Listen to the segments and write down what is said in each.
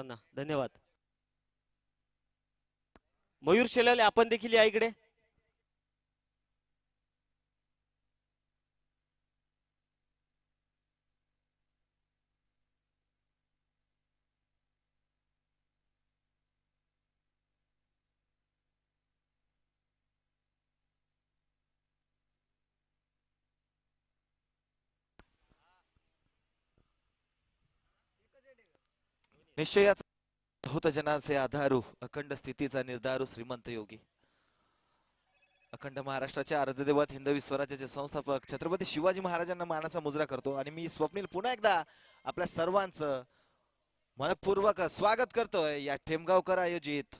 सर्वांना धन्यवाद. मयूर शेलाले आपण देखील या इकडे. निश्चयाच होत जनाचे आधारू अखंड स्थितीचा निर्धारू श्रीमंत योगी अखंड महाराष्ट्राच्या आराध्यदैवत हिंदवी स्वराज्याचे संस्थापक छत्रपती शिवाजी महाराजांना मानाचा मुजरा करतो आणि मी स्वप्नील पुन्हा एकदा आपल्या सर्वांचं मनपूर्वक स्वागत करतोय या टेमगावकर आयोजित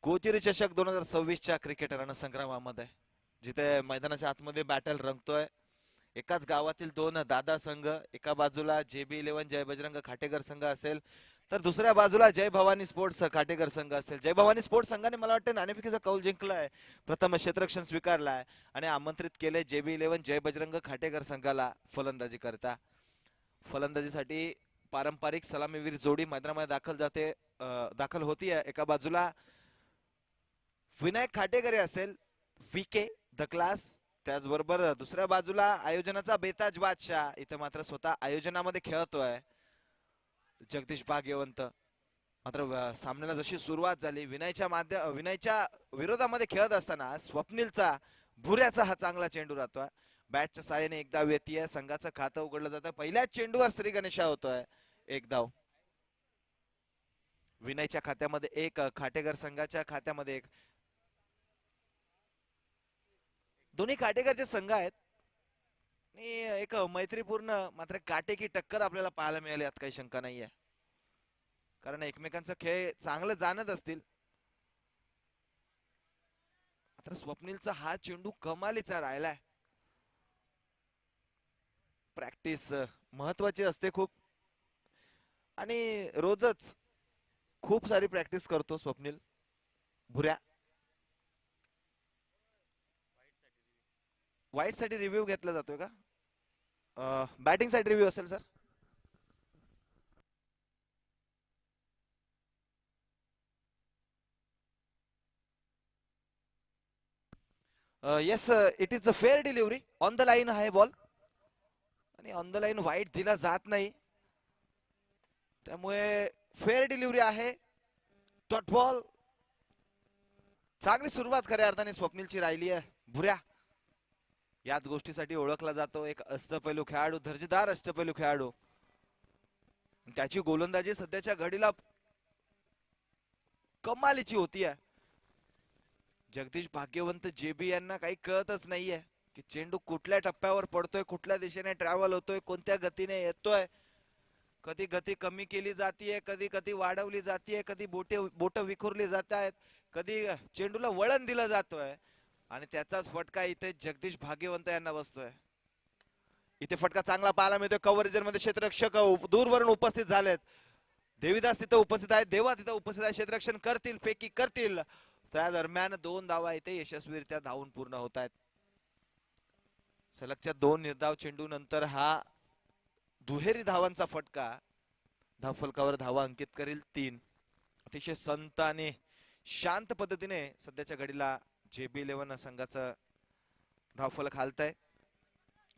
कोचिरी चषक 2026च्या क्रिकेट रणसंग्रामामध्ये, जिथे मैदानाच्या आतमध्ये बॅटल रंगतोय. एकाच गावातील दोन दादा संघ, एका बाजूला JB11 जय बजरंग खाटेकर संघ असेल तर दुसऱ्या बाजूला जय भवानी स्पोर्ट्स खाटेकर संघ असेल. जय भवानी स्पोर्ट्स संघाने मला वाटतं नाणेफेकीचा कौल जिंकलाय, प्रथम क्षेत्ररक्षण स्वीकारलाय आणि आमंत्रित केले JB11 जय बजरंग खाटेकर संघाला फलंदाजी करता. फलंदाजीसाठी पारंपरिक सलामीवीर जोडी मैदानामध्ये दाखल होतीये. एका बाजूला विनायक खाटेकरे असेल, VK द क्लास, त्याचबरोबर दुसऱ्या बाजूला आयोजनाचा बेताज बादशाह, इथे मात्र स्वतः आयोजनामध्ये खेळतोय जगदीश भाग्यवंत. मात्र सामन्याला जशी सुरुवात झाली, विनयच्या विरोधामध्ये खेळत असताना स्वप्नीलचा भुऱ्याचा हा चांगला चेंडू राहतोय. बॅटच्या साहाय्याने एक धाव येते, संघाचं खातं उघडलं जातं. पहिल्याच चेंडूवर श्री गणेशा होतोय एक धाव. विनयच्या खात्यामध्ये एक, खाटेकर संघाच्या खात्यामध्ये एक. दोन्ही खाटेकरचे संघ आहेत आणि एक मैत्रीपूर्ण मात्र काटेकी टक्कर आपल्याला पाहायला मिळाली, यात काही शंका नाहीये, कारण एकमेकांचा खेळ चांगलं जाणत असतील. मात्र स्वप्नीलचा हा चेंडू कमालीचा राहिलाय. प्रॅक्टिस महत्वाची असते खूप, आणि रोजच खूप सारी प्रॅक्टिस करतो स्वप्नील. भुऱ्या वाईट साठी रिव्ह्यू घेतला जातोय का? बॅटिंग साठी रिव्ह्यू असेल sir. Yes, it is a fair delivery. On the line आहे बॉल आणि ऑन द लाईन वाईट दिला जात नाही, त्यामुळे फेअर डिलिव्हरी आहे. Dot ball. चांगली सुरुवात खऱ्या अर्थाने स्वप्नीलची राहिली आहे. भुऱ्या याच गोष्टीसाठी ओळखला जातो, एक अष्टपैलू खेळाडू, दर्जेदार अष्टपैलू खेळाडू. त्याची गोलंदाजी सध्याच्या घडीला कमालीची होतीये. जगदीश भाग्यवंत JB यांना काही कळतच नाहीये की चेंडू कुठल्या टप्प्यावर पडतोय, कुठल्या दिशेने ट्रॅव्हल होतोय, कोणत्या गतीने येतोय. कधी गती कमी केली जातीये, कधी कधी वाढवली जातीये, कधी बोट विखुरली जात आहेत, कधी चेंडूला वळण दिलं जातोय आणि त्याचाच फटका इथे जगदीश भाग्यवंत यांना बसतोय. इथे फटका चांगला पाहायला मिळतोय. कव्हरेजर मध्ये क्षेत्ररक्षक दूरवरून उपस्थित झालेत. देवीदास तिथे उपस्थित आहेत, देवा तिथे उपस्थित आहे. क्षेत्ररक्षण करतील, फेकी करतील. त्या दरम्यान 2 धावा इथे यशस्वीरित्या धावून पूर्ण होत आहेत. सलगच्या 2 निर्धाव चेंडू नंतर हा दुहेरी धावांचा फटका धावफलकावर धावा अंकित करील 3. अतिशय संत आणि शांत पद्धतीने सध्याच्या घडीला JB11 संघाचं धावफलक हालतंय.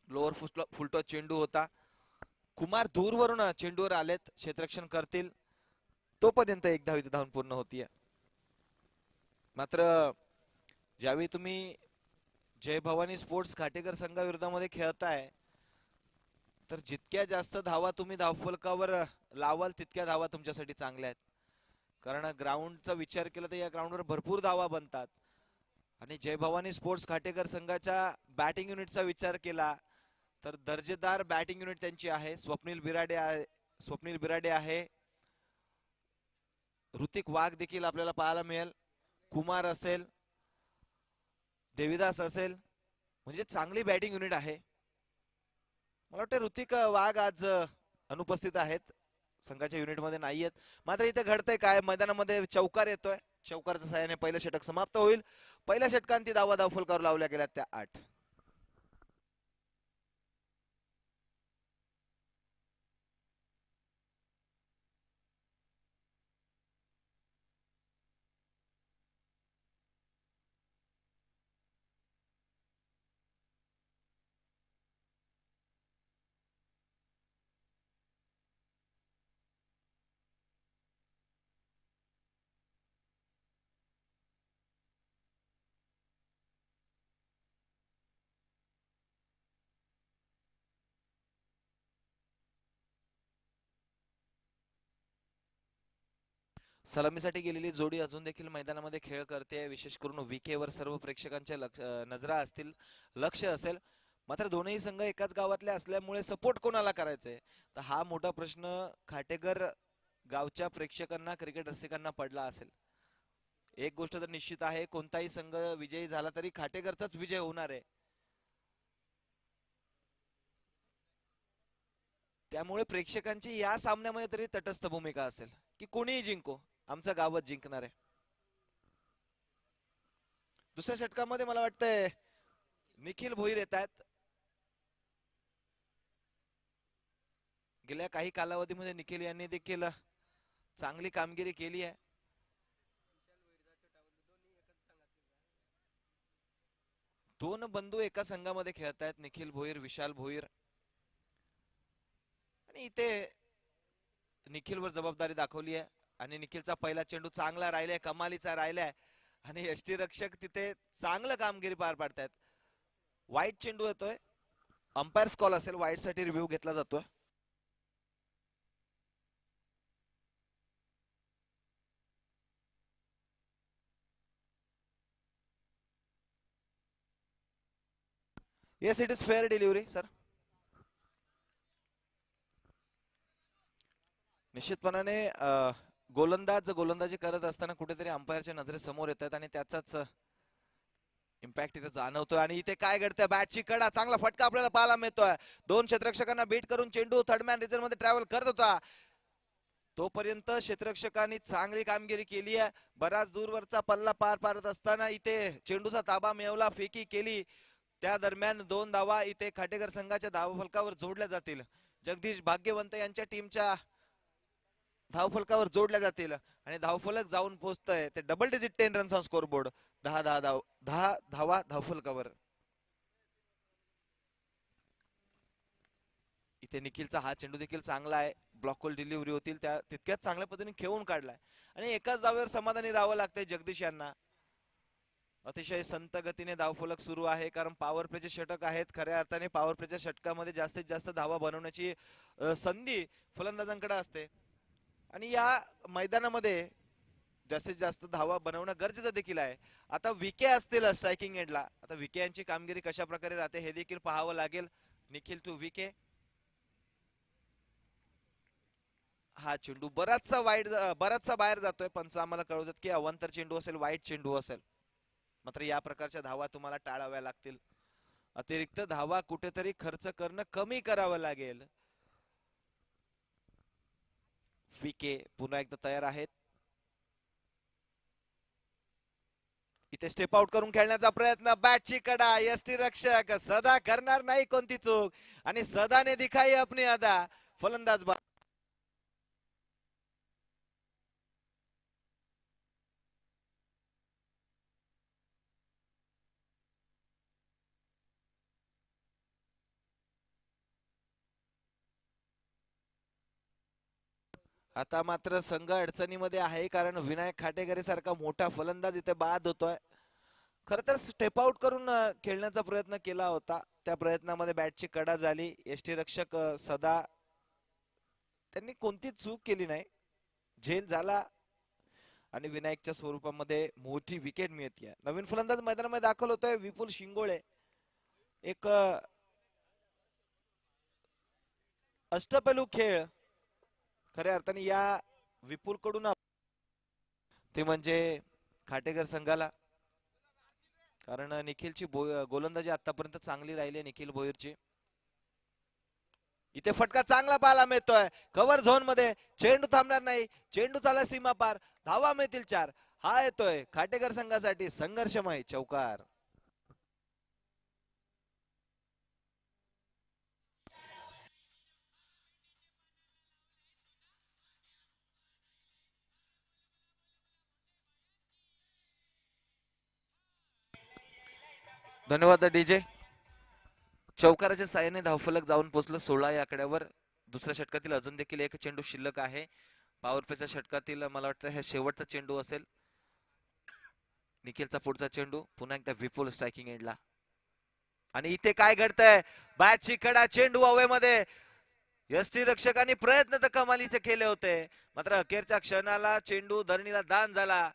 लोअर फुलटॉस चेंडू होता. कुमार दूरवरून चेंडूवर आलेत, क्षेत्ररक्षण करतील, तोपर्यंत एक धाव इथे धावून पूर्ण होतीये. मात्र ज्यावेळी तुम्ही जय भवानी स्पोर्ट्स खाटेकर संघाविरोधामध्ये खेळताय, तर जितक्या जास्त धावा तुम्ही धावफलकावर लावाल तितक्या धावा तुमच्यासाठी चांगल्या आहेत. कारण ग्राउंडचा विचार केला तर या ग्राउंडवर भरपूर धावा बनतात, आणि जय भवानी स्पोर्ट्स खाटेकर संघाच्या बॅटिंग युनिटचा विचार केला तर दर्जेदार बॅटिंग युनिट त्यांची आहे. स्वप्नील बिराडे आहे, ऋतिक वाघ देखील आपल्याला पाहायला मिळेल, कुमार असेल, देवीदास असेल, म्हणजे चांगली बॅटिंग युनिट आहे. मला वाटतं ऋतिक वाघ आज अनुपस्थित आहेत, संघाच्या युनिटमध्ये नाहीयेत. मात्र इथे घडतंय काय, मैदानामध्ये चौकार येतोय. चौकारच्या साहाय्याने पहिलं षटक समाप्त होईल. पहिल्या षटकांती धावा धावफलकावर लावल्या गेल्या त्या 8. सलामीसाठी गेलेली जोडी अजून देखील मैदानामध्ये खेळ करते. विशेष करून विकेवर सर्व प्रेक्षकांच्या नजरा असतील, लक्ष असेल. मात्र दोन्ही संघ एकाच गावातले असल्यामुळे सपोर्ट कोणाला करायचंय, तर हा मोठा प्रश्न खाटेकर गावच्या प्रेक्षकांना, क्रिकेट रसिकांना पडला असेल. एक गोष्ट तर निश्चित आहे, कोणताही संघ विजयी झाला तरी खाटेकरचाच विजय होणार आहे. त्यामुळे प्रेक्षकांची या सामन्यामध्ये तरी तटस्थ भूमिका असेल की कोणीही जिंको, आमचं गावच जिंकणार आहे. दुसऱ्या षटकामध्ये मला वाटतंय निखिल भोईर येत आहेत. गेल्या काही कालावधीमध्ये निखिल यांनी देखील चांगली कामगिरी केली आहे. दोन बंधू एका संघामध्ये खेळत आहेत, निखिल भोईर, विशाल भोईर. आणि इथे निखिलवर जबाबदारी दाखवली आहे आणि निखिलचा पहिला चेंडू चांगला राहिलाय, कमालीचा राहिलाय आणि यष्टीरक्षक तिथे चांगलं कामगिरी पार पाडतायत. वाईट चेंडू येतोय, अंपायर्स कॉल असेल, वाईट साठी रिव्ह्यू घेतला जातोय. Yes, it is fair delivery sir. निश्चितपणाने गोलंदाजी करत असताना कुठेतरी अंपायरच्या नजरेसमोर येतात आणि त्याचाच इम्पॅक्ट इथे जाणवतोय. आणि इथे काय घडतंय, बॅटची कडा, चांगला फटका आपल्याला पाहायला मिळतोय. दोन क्षेत्ररक्षकांना बीट करून चेंडू थर्ड मॅन रिजन मध्ये ट्रॅव्हल करत होता. तोपर्यंत क्षेत्ररक्षकांनी चांगली कामगिरी केली आहे. बराच दूरवरचा पल्ला पार पाडत असताना इथे चेंडूचा ताबा मिळवला, फेकी केली. त्या दरम्यान 2 धावा इथे खाटेकर संघाच्या धावफलकावर जोडल्या जातील. जगदीश भाग्यवंत यांच्या टीमच्या धावफलकावर जोडल्या जातील आणि धावफलक जाऊन पोहोचतंय ते double digit 10 runs on score board. 10 धावा धावफलकावर. इथे निखिलचा हा चेंडू देखील चांगला आहे, ब्लॉकहोल डिलिव्हरी होतील त्या तितक्याच चांगल्या पद्धतीने खेळून काढलाय आणि एकाच धावेवर समाधानी राहावं लागतंय जगदीश यांना. अतिशय संत गतीने धावफलक सुरू आहे, कारण पॉवर प्लेचे षटक आहेत. खऱ्या अर्थाने पॉवर प्लेच्या षटकामध्ये जास्तीत जास्त धावा बनवण्याची संधी फलंदाजांकडे असते आणि या मैदानामध्ये जास्तीत जास्त धावा बनवणं गरजेचं देखील आहे. आता विके असतील स्ट्रायकिंग एंडला, आता विके यांची कामगिरी कशा प्रकारे राहते हे देखील पाहावं लागेल. निखिल टू विके. हा चेंडू बराचसा बाहेर जातोय. पंच आम्हाला कळवतात की अवांतर चेंडू असेल, वाईट चेंडू असेल. मात्र या प्रकारच्या धावा तुम्हाला टाळाव्या लागतील. अतिरिक्त धावा कुठेतरी खर्च करणं कमी करावं लागेल. विके पुन्हा एकदा तयार आहेत. इथे स्टेप आउट करून खेळण्याचा प्रयत्न, बॅटची कडा, यष्टीरक्षक सदा करणार नाही कोणती चूक आणि सदाने दिखाई अपनी अदा. फलंदाज आता मात्र संघ अडचणीमध्ये आहे, कारण विनायक खाटेकरी सारखा मोठा फलंदाज इथे बाद होतोय. खर तर स्टेप आउट करून खेळण्याचा प्रयत्न केला होता, त्या प्रयत्नामध्ये बॅटची कडा झाली. यष्टीरक्षक सदा त्यांनी कोणतीच चूक केली नाही, झेल झाला आणि विनायकच्या स्वरूपामध्ये मोठी विकेट मिळते. नवीन फलंदाज मैदानामध्ये दाखल होतोय विपुल शिंगोळे. एक अष्टपैलू खेळ खऱ्या अर्थाने या विपुल कडून ते म्हणजे खाटेकर संघाला, कारण निखिलची गोलंदाजी आतापर्यंत चांगली राहिली निखिल भोईरची. इथे फटका चांगला पाहायला मिळतोय कव्हर झोन मध्ये. चेंडू थांबणार नाही, चेंडू चाला सीमा पार, धावा मिळतील 4. हा येतोय खाटेकर संघासाठी संघर्षमय चौकार. धन्यवाद डीजे. चौकाराच्या साहाय्याने धावफलक जाऊन पोहोचलं 16 या आकड्यावर. दुसऱ्या षटकातील अजून देखील एक चेंडू शिल्लक आहे. पॉवर प्लेच्या षटकातील मला वाटतं हे शेवटचा चेंडू असेल. निखिलचा पुढचा चेंडू पुन्हा एकदा विपुल स्ट्रायकिंग एंडला. आणि इथे काय घडतंय, बॅटची कडा, चेंडू हवेमध्ये. यष्टी रक्षकांनी प्रयत्न तर कमालीचे केले होते, मात्र अखेरच्या क्षणाला चेंडू धरणीला दान झाला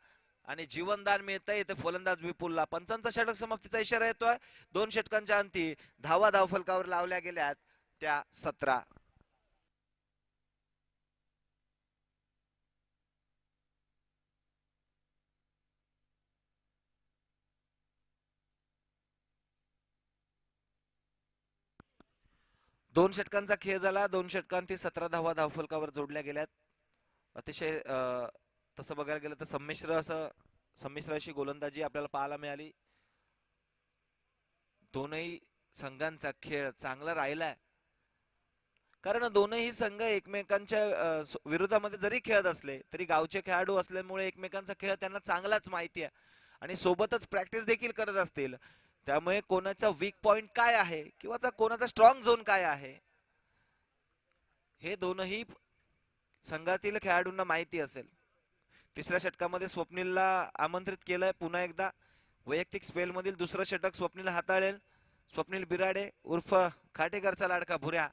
आणि जीवनदान मिळतंय इथे फलंदाज विपुलला. पंचांचा षटक समाप्तीचा इशारा येतोय. 2 षटकांच्या अंती धावा धावफलकावर लावल्या गेल्यात त्या 17. दोन षटकांचा खेळ झाला. 2 षटकांती 17 धावा धावफलकावर जोडल्या गेल्यात. अतिशय तसं बघायला गेलं तर संमिश्र अशी गोलंदाजी आपल्याला पाहायला मिळाली. दोनही संघांचा खेळ चांगला राहिलाय, कारण दोनही संघ एकमेकांच्या विरोधामध्ये जरी खेळत असले तरी गावचे खेळाडू असल्यामुळे एकमेकांचा खेळ त्यांना चांगलाच माहिती आहे आणि सोबतच प्रॅक्टिस देखील करत असतील. त्यामुळे कोणाचा वीक पॉइंट काय आहे किंवा कोणाचा स्ट्रॉंग झोन काय आहे हे दोनही संघातील खेळाडूंना माहिती असेल. तिसऱ्या षटकामध्ये स्वप्नीलला आमंत्रित केलंय पुन्हा एकदा. वैयक्तिक स्पेल मधील दुसरं षटक स्वप्नील हाताळेल. स्वप्नील बिराडे उर्फ खाटेकरचा लाडका भुऱ्या.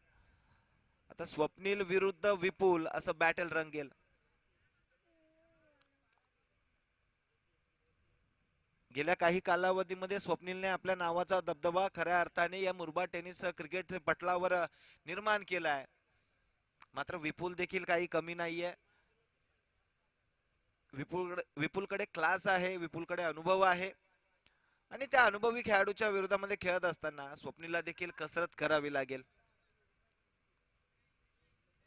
आता स्वप्नील विरुद्ध विपुल असं बॅटल रंगेल. गेल्या काही कालावधीमध्ये स्वप्नीलने आपल्या नावाचा दबदबा खऱ्या अर्थाने या मुरबा टेनिस क्रिकेट पटलावर निर्माण केलाय. मात्र विपुल देखील काही कमी नाहीये. विपुलकडे क्लास आहे, विपुलकडे अनुभव आहे आणि त्या अनुभवी खेळाडूच्या विरोधामध्ये खेळत असताना स्वप्नीलला देखील कसरत करावी लागेल.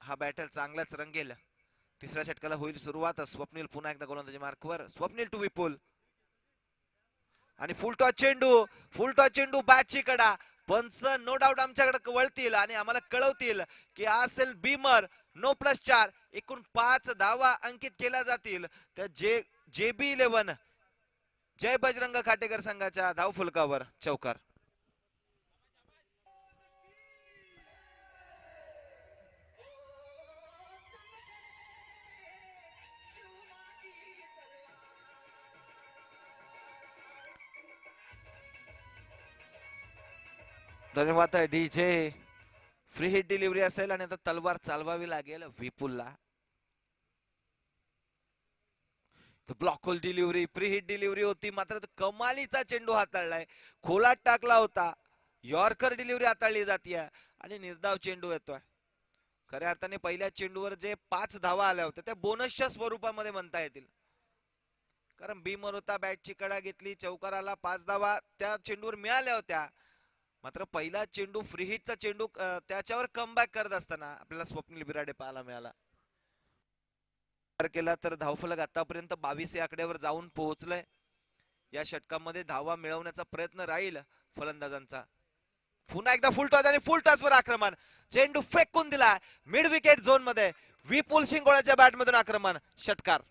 हा बॅटल चांगलाच रंगेल. तिसऱ्या षटकाला होईल सुरुवात. स्वप्नील पुन्हा एकदा गोलंदाजी मार्कवर. स्वप्नील टू विपुल आणि फुल टॉस चेंडू बॅटची कडा. पंच नो डाऊट आमच्याकडे वळतील आणि आम्हाला कळवतील की असेल बीमर. 9+4 एकूण 5 धावा अंकित केल्या जातील त्या JB11 जय बजरंग खाटेकर संघाच्या धावफलकावर. चौकार. धन्यवाद डीजे. फ्री हिट डिलिव्हरी असेल आणि आता तलवार चालवावी लागेल विपुलला. Block hole delivery, free hit delivery होती, मात्र कमालीचा चेंडू हाताळलाय. खोलात टाकला होता. यॉर्कर डिलिव्हरी हाताळली जाते आणि निर्धाव चेंडू येतोय. खऱ्या अर्थाने पहिल्या चेंडूवर जे 5 धावा आल्या होत्या त्या बोनसच्या स्वरूपामध्ये म्हणता येतील, कारण बीमर होता, बॅटची कडा घेतली, चौकाराला 5 धावा त्या चेंडूवर मिळाल्या होत्या. मात्र पहिला चेंडू फ्री हिटचा चेंडू त्याच्यावर कमबॅक करत असताना आपल्याला स्वप्नील बिराडे पाहायला मिळाला. केला तर धावफलक आतापर्यंत 22 या आकड्यावर जाऊन पोहोचलंय. या षटकामध्ये धावा मिळवण्याचा प्रयत्न राहील फलंदाजांचा. पुन्हा एकदा फुल टॉस आणि फुल टॉसवर आक्रमण. चेंडू फेकून दिला मिड विकेट झोन मध्ये. विपुल शिंगोळ्याच्या बॅट मधून आक्रमण. षटकार.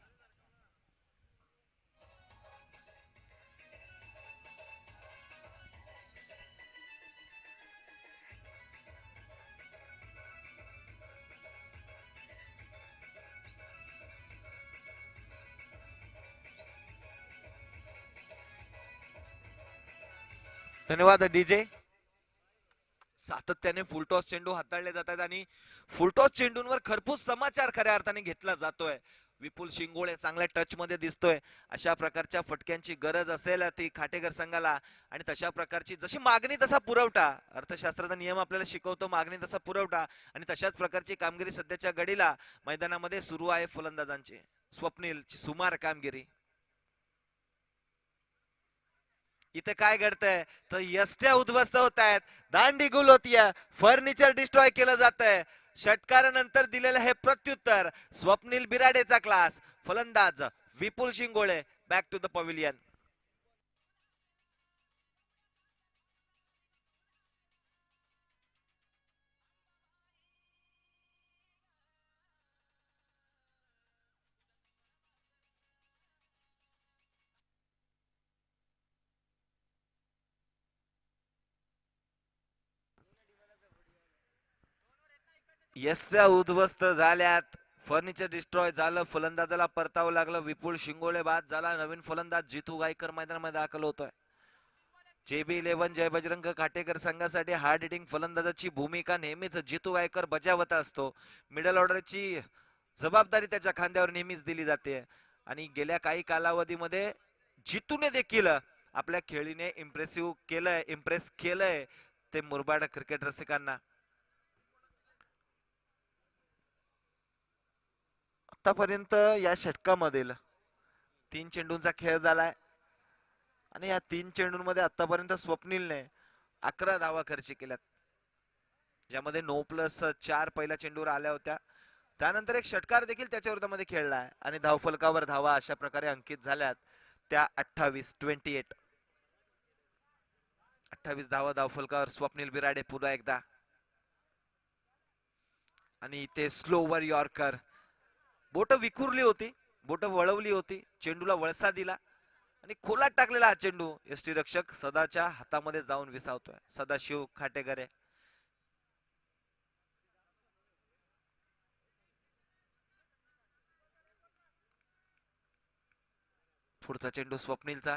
धन्यवाद डीजे. सातत्याने फुलटॉस चेंडू हाताळले जातात आणि फुलटॉस चेंडूंवर खरपूस समाचार खऱ्या अर्थाने घेतला जातोय. विपुल शिंगोळे चांगल्या टच मध्ये दिसतोय. अशा प्रकारच्या फटक्यांची गरज असेल ती खाटेकर संघाला आणि तशा प्रकारची जशी मागणी तसा पुरवठा. अर्थशास्त्राचा नियम आपल्याला शिकवतो मागणी तसा पुरवठा आणि तशाच प्रकारची कामगिरी सध्याच्या घडीला मैदानामध्ये सुरू आहे फलंदाजांची. स्वप्नीलची सुमार कामगिरी. इथे काय घडतंय तर यष्ट्या उद्ध्वस्त होत आहेत, दांडी गुल होतीये, फर्निचर डिस्ट्रॉय केलं जातंय. षटकारानंतर दिलेलं हे प्रत्युत्तर. स्वप्नील बिराडेचा क्लास. फलंदाज Vipul Shingole back to the pavilion. यस्या उद्ध्वस्त झाल्यात, फर्निचर डिस्ट्रॉय झालं, फलंदाजाला परतावं लागलं. विपुल शिंगोळे बाद झाला. नवीन फलंदाज जितू गायकर मैदानामध्ये दाखल होतोय. JB11 जय बजरंग काटेकर संघासाठी हार्ड हिटिंग फलंदाजाची भूमिका नेहमीच जितू गायकर बजावत असतो. मिडल ऑर्डरची जबाबदारी त्याच्या खांद्यावर नेहमीच दिली जाते आणि गेल्या काही कालावधीमध्ये जितूने देखील आपल्या खेळीने इम्प्रेस केलंय ते मुरबाड क्रिकेट रसिकांना. आतापर्यंत या षटकामधील 3 चेंडूंचा खेळ झालाय आणि या 3 चेंडूंमध्ये आतापर्यंत स्वप्नीलने 11 धावा खर्च केल्यात, ज्यामध्ये 9+4 पहिल्या चेंडूवर आल्या होत्या. त्यानंतर एक षटकार देखील त्याच्या विरोधामध्ये खेळलाय आणि धावफलकावर धावा अशा प्रकारे अंकित झाल्यात त्या 28-28. 28 धावा धावफलकावर स्वप्नील बिराडे पुन्हा एकदा. आणि इथे स्लोवर यॉर्कर, बोट विखुरली होती, बोट वळवली होती, चेंडूला वळसा दिला आणि खोलात टाकलेला हा चेंडू यष्टीरक्षक सदाच्या हातामध्ये जाऊन विसावतोय. सदाशिव खाटेकरे. पुढचा चेंडू स्वप्नीलचा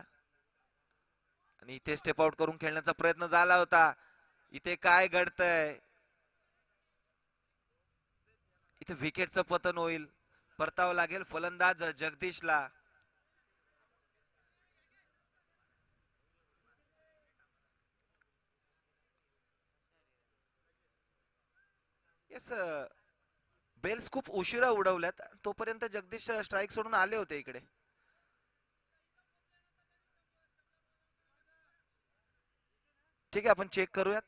आणि इथे स्टेप आउट करून खेळण्याचा प्रयत्न झाला होता. इथे काय घडतंय, इथे विकेटचं पतन होईल, परतावं लागेल फलंदाज जगदीशला. येस, बेल्स खूप उशिरा उडवल्यात, तोपर्यंत जगदीश स्ट्राईक सोडून आले होते इकडे. ठीक आहे, आपण चेक करूयात.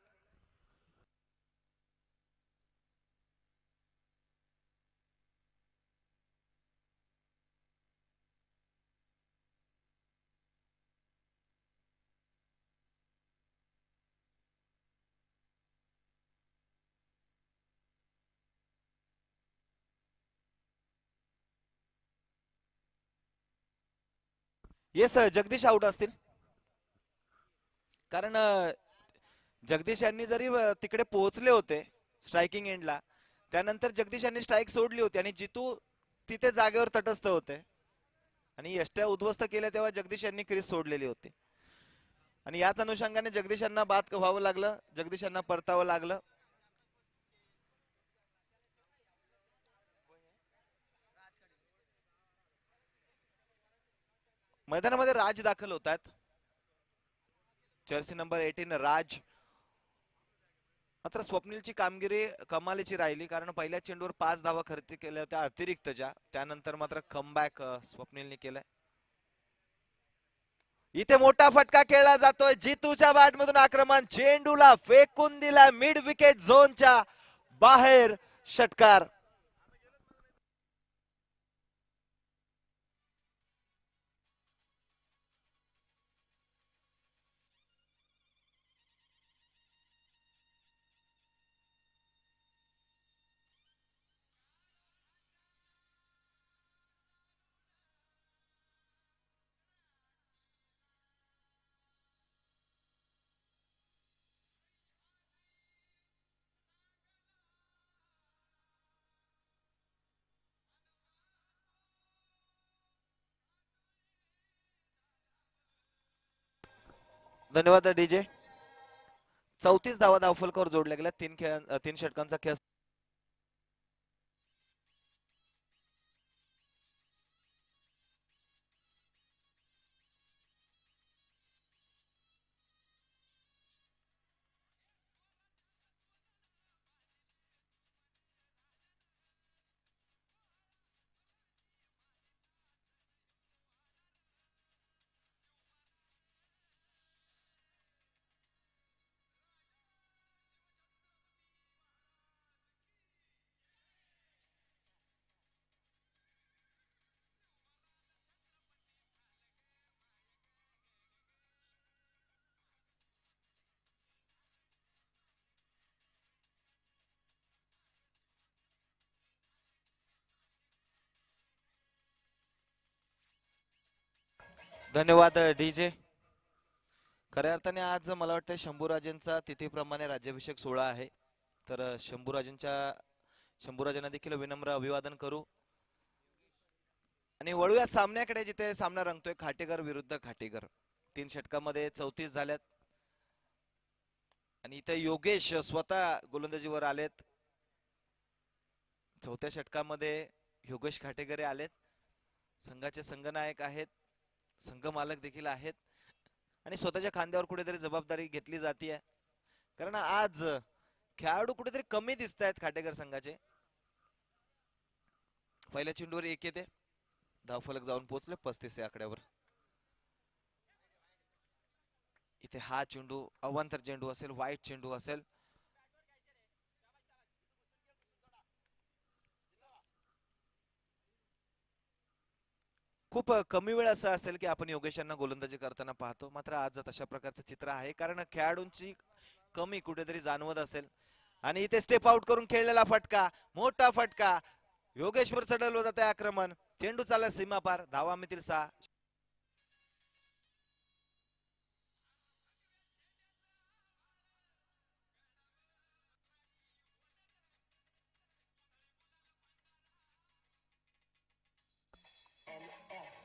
येस, जगदीश आउट असतील, कारण जगदीश यांनी जरी तिकडे पोहोचले होते स्ट्रायकिंग एंडला, त्यानंतर जगदीश यांनी स्ट्राईक सोडली होती आणि जितू तिथे जागेवर तटस्थ होते आणि यष्ट्या उद्ध्वस्त केल्या तेव्हा जगदीश यांनी क्रीज सोडलेली होती आणि याच अनुषंगाने जगदीश यांना बाद व्हावं लागलं, जगदीश यांना परतावं लागलं. मैदानामध्ये राज दाखल होतात, जर्सी नंबर 18 राज. मात्र स्वप्नीलची कामगिरी कमालीची राहिली, कारण पहिल्या चेंडूवर 5 धावा खर्च केल्या होत्या अतिरिक्तच्या, त्यानंतर मात्र कमबॅक स्वप्नीलने केलाय. इथे मोठा फटका खेळला जातोय, जितूच्या बॅट मधून आक्रमण, चेंडूला फेकून दिला मिड विकेट झोनच्या बाहेर, षटकार. धन्यवाद डीजे. 34 धावा धावफलकावर जोडल्या गेल्या, 3 षटकांचा खेळ. धन्यवाद डीजे. खऱ्या अर्थाने आज मला वाटतं शंभूराजेंचा तिथीप्रमाणे राज्याभिषेक सोहळा आहे, तर शंभूराजांना देखील विनम्र अभिवादन करू आणि वळूया सामन्याकडे, जिथे सामना रंगतोय खाटेकर विरुद्ध खाटेकर. 3 षटकामध्ये 34 झाल्यात, आणि इथे योगेश स्वतः गोलंदाजीवर आलेत. चौथ्या षटकामध्ये योगेश खाटेकरे आलेत. संघाचे संघनायक आहेत, संघ मालक देखील आहेत आणि स्वतःच्या खांद्यावर कुठेतरी जबाबदारी घेतली जाते, कारण आज खेळाडू कुठेतरी कमी दिसत आहेत खाटेकर संघाचे. पहिल्या चेंडूवर 1 येते, धावफलक जाऊन पोहोचले 35 या आकड्यावर. इथे हा चेंडू अवांतर चेंडू असेल, वाईट चेंडू असेल. खूप कमी वेळ असं असेल की आपण योगेश यांना गोलंदाजी करताना पाहतो, मात्र आज तशा प्रकारचं चित्र आहे, कारण खेळाडूंची कमी कुठेतरी जाणवत असेल. आणि इथे स्टेप आउट करून खेळलेला फटका, मोठा फटका, योगेशवर चढवलं जाते आक्रमण. चेंडू चालला सीमा पार, धावा मिळतील 6.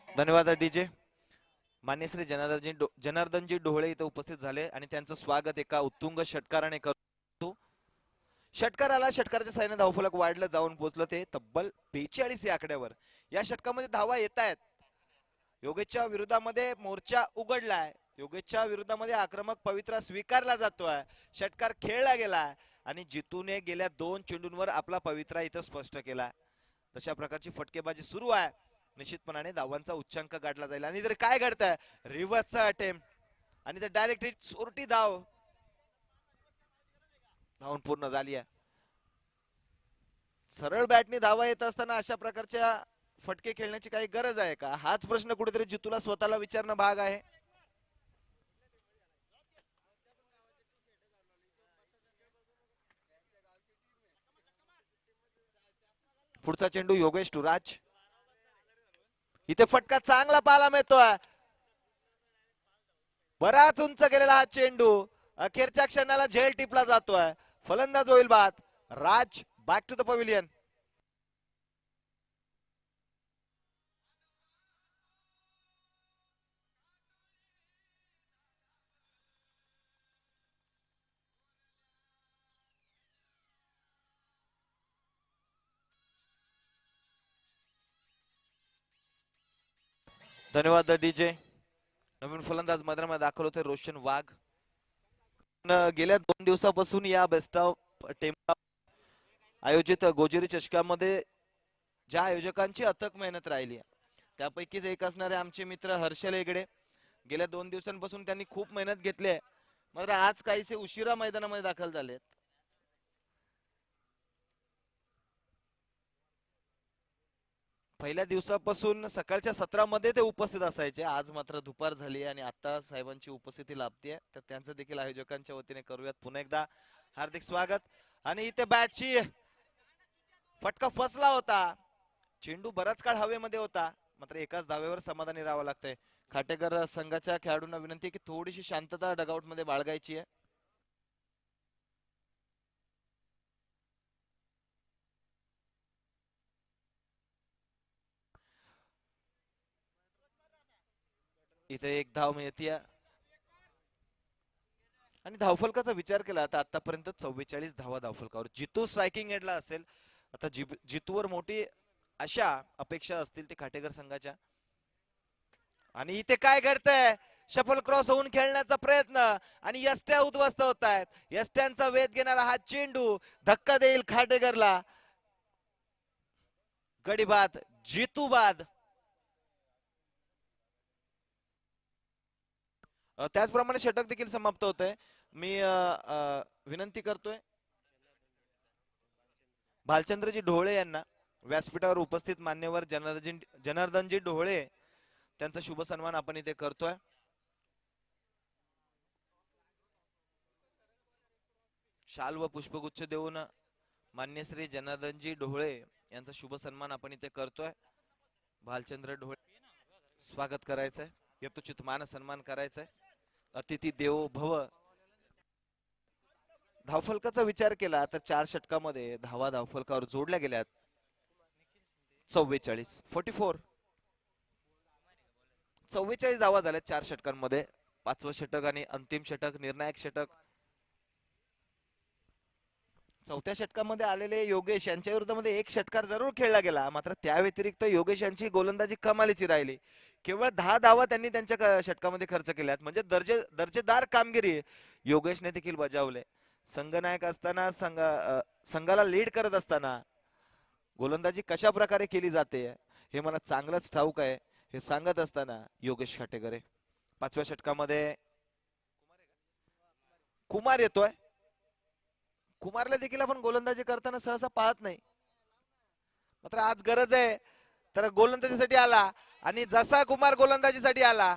धन्यवाद डीजे. मान्य श्री जनार्दनजी डोहळे इथे उपस्थित झाले आणि त्यांचं स्वागत एका उत्तुंग षटकाराने करतो. षटकार आला, षटकाराच्या साहाय्याने धावफलक वाढलं, जाऊन पोहोचलं ते तब्बल 42 या आकड्यावर. या षटकामध्ये धावा येत आहेत. योगेशच्या विरोधामध्ये मोर्चा उघडलाय, योगेशच्या विरोधामध्ये आक्रमक पवित्रा स्वीकारला जातोय. षटकार खेळला गेलाय आणि जितूने गेल्या 2 चेंडूंवर आपला पवित्रा इथं स्पष्ट केलाय. तशा प्रकारची फटकेबाजी सुरू आहे. निश्चितपणाने धावांचा उच्चांक गाठला जाईल. आणि जर काय घडतंय, रिव्हर्सचा अटेम्प्ट आणि ते डायरेक्ट हिट, चोरटी धाव, धावून पूर्ण झाली आहे. सरळ बॅटने धावा येत असताना अशा प्रकारच्या फटके खेळण्याची काही गरज आहे का, हाच प्रश्न कुठेतरी जितूला स्वतःला विचारणं भाग आहे. पुढचा चेंडू योगेश टू राज. इथे फटका चांगला पाहायला मिळतोय, बराच उंच गेलेला हा चेंडू अखेरच्या क्षणाला झेल टिपला जातोय. फलंदाज होईल बाद. राज बॅक टू द पवेलियन. धन्यवाद डीजे. नवीन फलंदाज मैदानामध्ये दाखल होते रोशन वाघ. गेल्या 2 दिवसापासून या बेस्ट ऑफ टेम आयोजित गोजेरी चषकामध्ये ज्या आयोजकांची अथक मेहनत राहिली त्यापैकीच एक असणारे आमचे मित्र हर्षल हेगडे, गेल्या 2 दिवसांपासून त्यांनी खूप मेहनत घेतली आहे, मात्र आज काहीसे उशिरा मैदानामध्ये दाखल झालेत. पहिल्या दिवसापासून सकाळच्या सत्रामध्ये ते उपस्थित असायचे, आज मात्र दुपार झाली आणि आता साहेबांची उपस्थिती लाभते, तर त्यांचं देखील आयोजकांच्या वतीने करूयात पुन्हा एकदा हार्दिक स्वागत. आणि इथे बॅटची फटका फसला होता, चेंडू बराच काळ हवेमध्ये होता, मात्र एकाच धावेवर समाधानी राहावं लागतंय. खाटेकर संघाच्या खेळाडूंना विनंती आहे की थोडीशी शांतता डगआउट मध्ये बाळगायची आहे. इथे एक धाव मिळते आणि धावफलकाचा विचार केला तर आतापर्यंत 44 धावा धावफलकावर. जितू स्ट्रायकिंग एंडला असेल, आता जितूवर मोठी अशा अपेक्षा असतील ते खाटेकर संघाच्या. आणि इथे काय घडतंय, शफल क्रॉस होऊन खेळण्याचा प्रयत्न आणि यष्ट्या उद्ध्वस्त होत आहेत. यष्ट्यांचा वेध घेणारा हा चेंडू धक्का देईल खाटेकरला. गडी बाद, जितू बाद. त्याचप्रमाणे षटक देखील समाप्त होतंय. मी विनंती करतोय भालचंद्रजी ढोळे यांना, व्यासपीठावर उपस्थित मान्यवर जनार्दनजी ढोळे, त्यांचा शुभ सन्मान आपण इथे करतोय. शाल व पुष्पगुच्छ देऊन मान्य श्री जनार्दनजी ढोळे यांचा शुभ सन्मान आपण इथे करतोय. भालचंद्र ढोळे स्वागत करायचंय, यथोचित मान सन्मान करायचंय. अतिथी देवो भव. धावफलकाचा विचार केला तर 4 षटकामध्ये धावा धावफलकावर जोडल्या गेल्यात 44. 44 धावा झाल्यात 4 षटकांमध्ये. 5वं षटक आणि अंतिम षटक, निर्णायक षटक. चौथ्या षटकामध्ये आलेले योगेश यांच्या विरोधामध्ये एक षटकार जरूर खेळला गेला, मात्र त्या व्यतिरिक्त योगेश यांची गोलंदाजी कमालीची राहिली. केवळ 10 धावा त्यांनी त्यांच्या षटकामध्ये खर्च केल्यात, म्हणजे दर्जेदार कामगिरी योगेशने देखील बजावले. संघनायक असताना संघाला लीड करत असताना गोलंदाजी कशा प्रकारे केली जाते हे मला चांगलंच ठाऊक आहे. हे सांगत असताना योगेश खाटेकरे. 5व्या षटकामध्ये कुमार येतोय. कुमारला देखील आपण गोलंदाजी करताना सहसा पाहत नाही, मात्र आज गरज आहे तर गोलंदाजीसाठी आला. आणि जसा कुमार गोलंदाजीसाठी आला,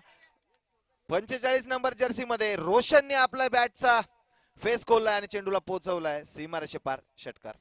45 नंबर जर्सी मध्ये रोशनने आपल्या बॅटचा फेस खोललाय आणि चेंडूला पोहोचवलाय सीमारेषे पार. षटकार.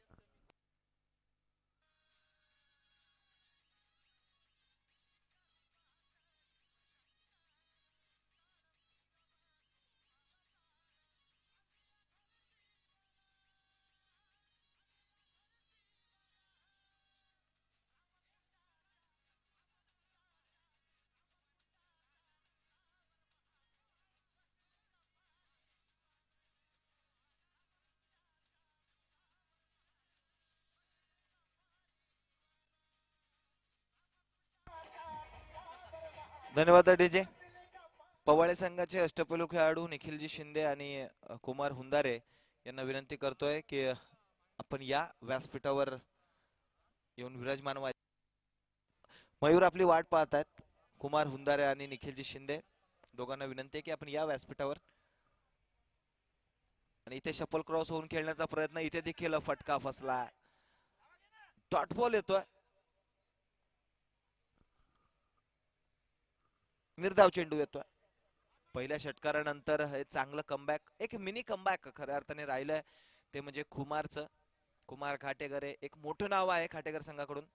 धन्यवाद डीजे. पवाळे संघाचे अष्टपैलू खेळाडू निखिलजी शिंदे आणि कुमार हुंदारे यांना विनंती करतोय की आपण या व्यासपीठावर येऊन विराजमान व्हायचे. मयूर आपली वाट पाहतायत. कुमार हुंदारे आणि निखिलजी शिंदे दोघांना विनंती आहे की आपण या व्यासपीठावर. आणि इथे शपल क्रॉस होऊन खेळण्याचा प्रयत्न, इथे देखील फटका फसला. डॉट बॉल येतोय. निर्धाव चेंडू येतोय. पहिल्या षटकारानंतर हे चांगलं कमबॅक, एक मिनी कमबॅक खऱ्या अर्थाने राहिलंय ते म्हणजे कुमारचं. कुमार खाटेकर एक मोठं नाव आहे खाटेकर संघाकडून.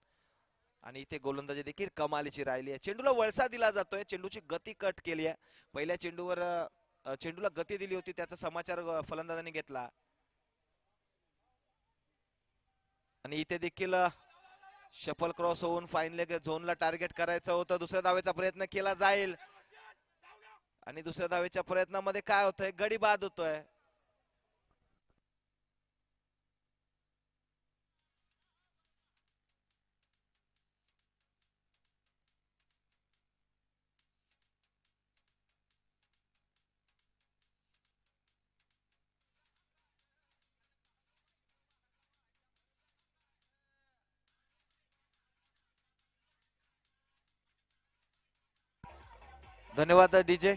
आणि इथे गोलंदाजी देखील कमालीची राहिली आहे. चेंडूला वळसा दिला जातोय, चेंडूची गती कट केली आहे. पहिल्या चेंडूवर चेंडूला गती दिली होती, त्याचा समाचार फलंदाजांनी घेतला. आणि इथे देखील शफल क्रॉस होऊन फाईन लेग झोनला टार्गेट करायचं होतं. दुसऱ्या धावेचा प्रयत्न केला जाईल आणि दुसऱ्या धावेच्या प्रयत्नामध्ये काय होतंय, गडी बाद होतोय. धन्यवाद डीजे.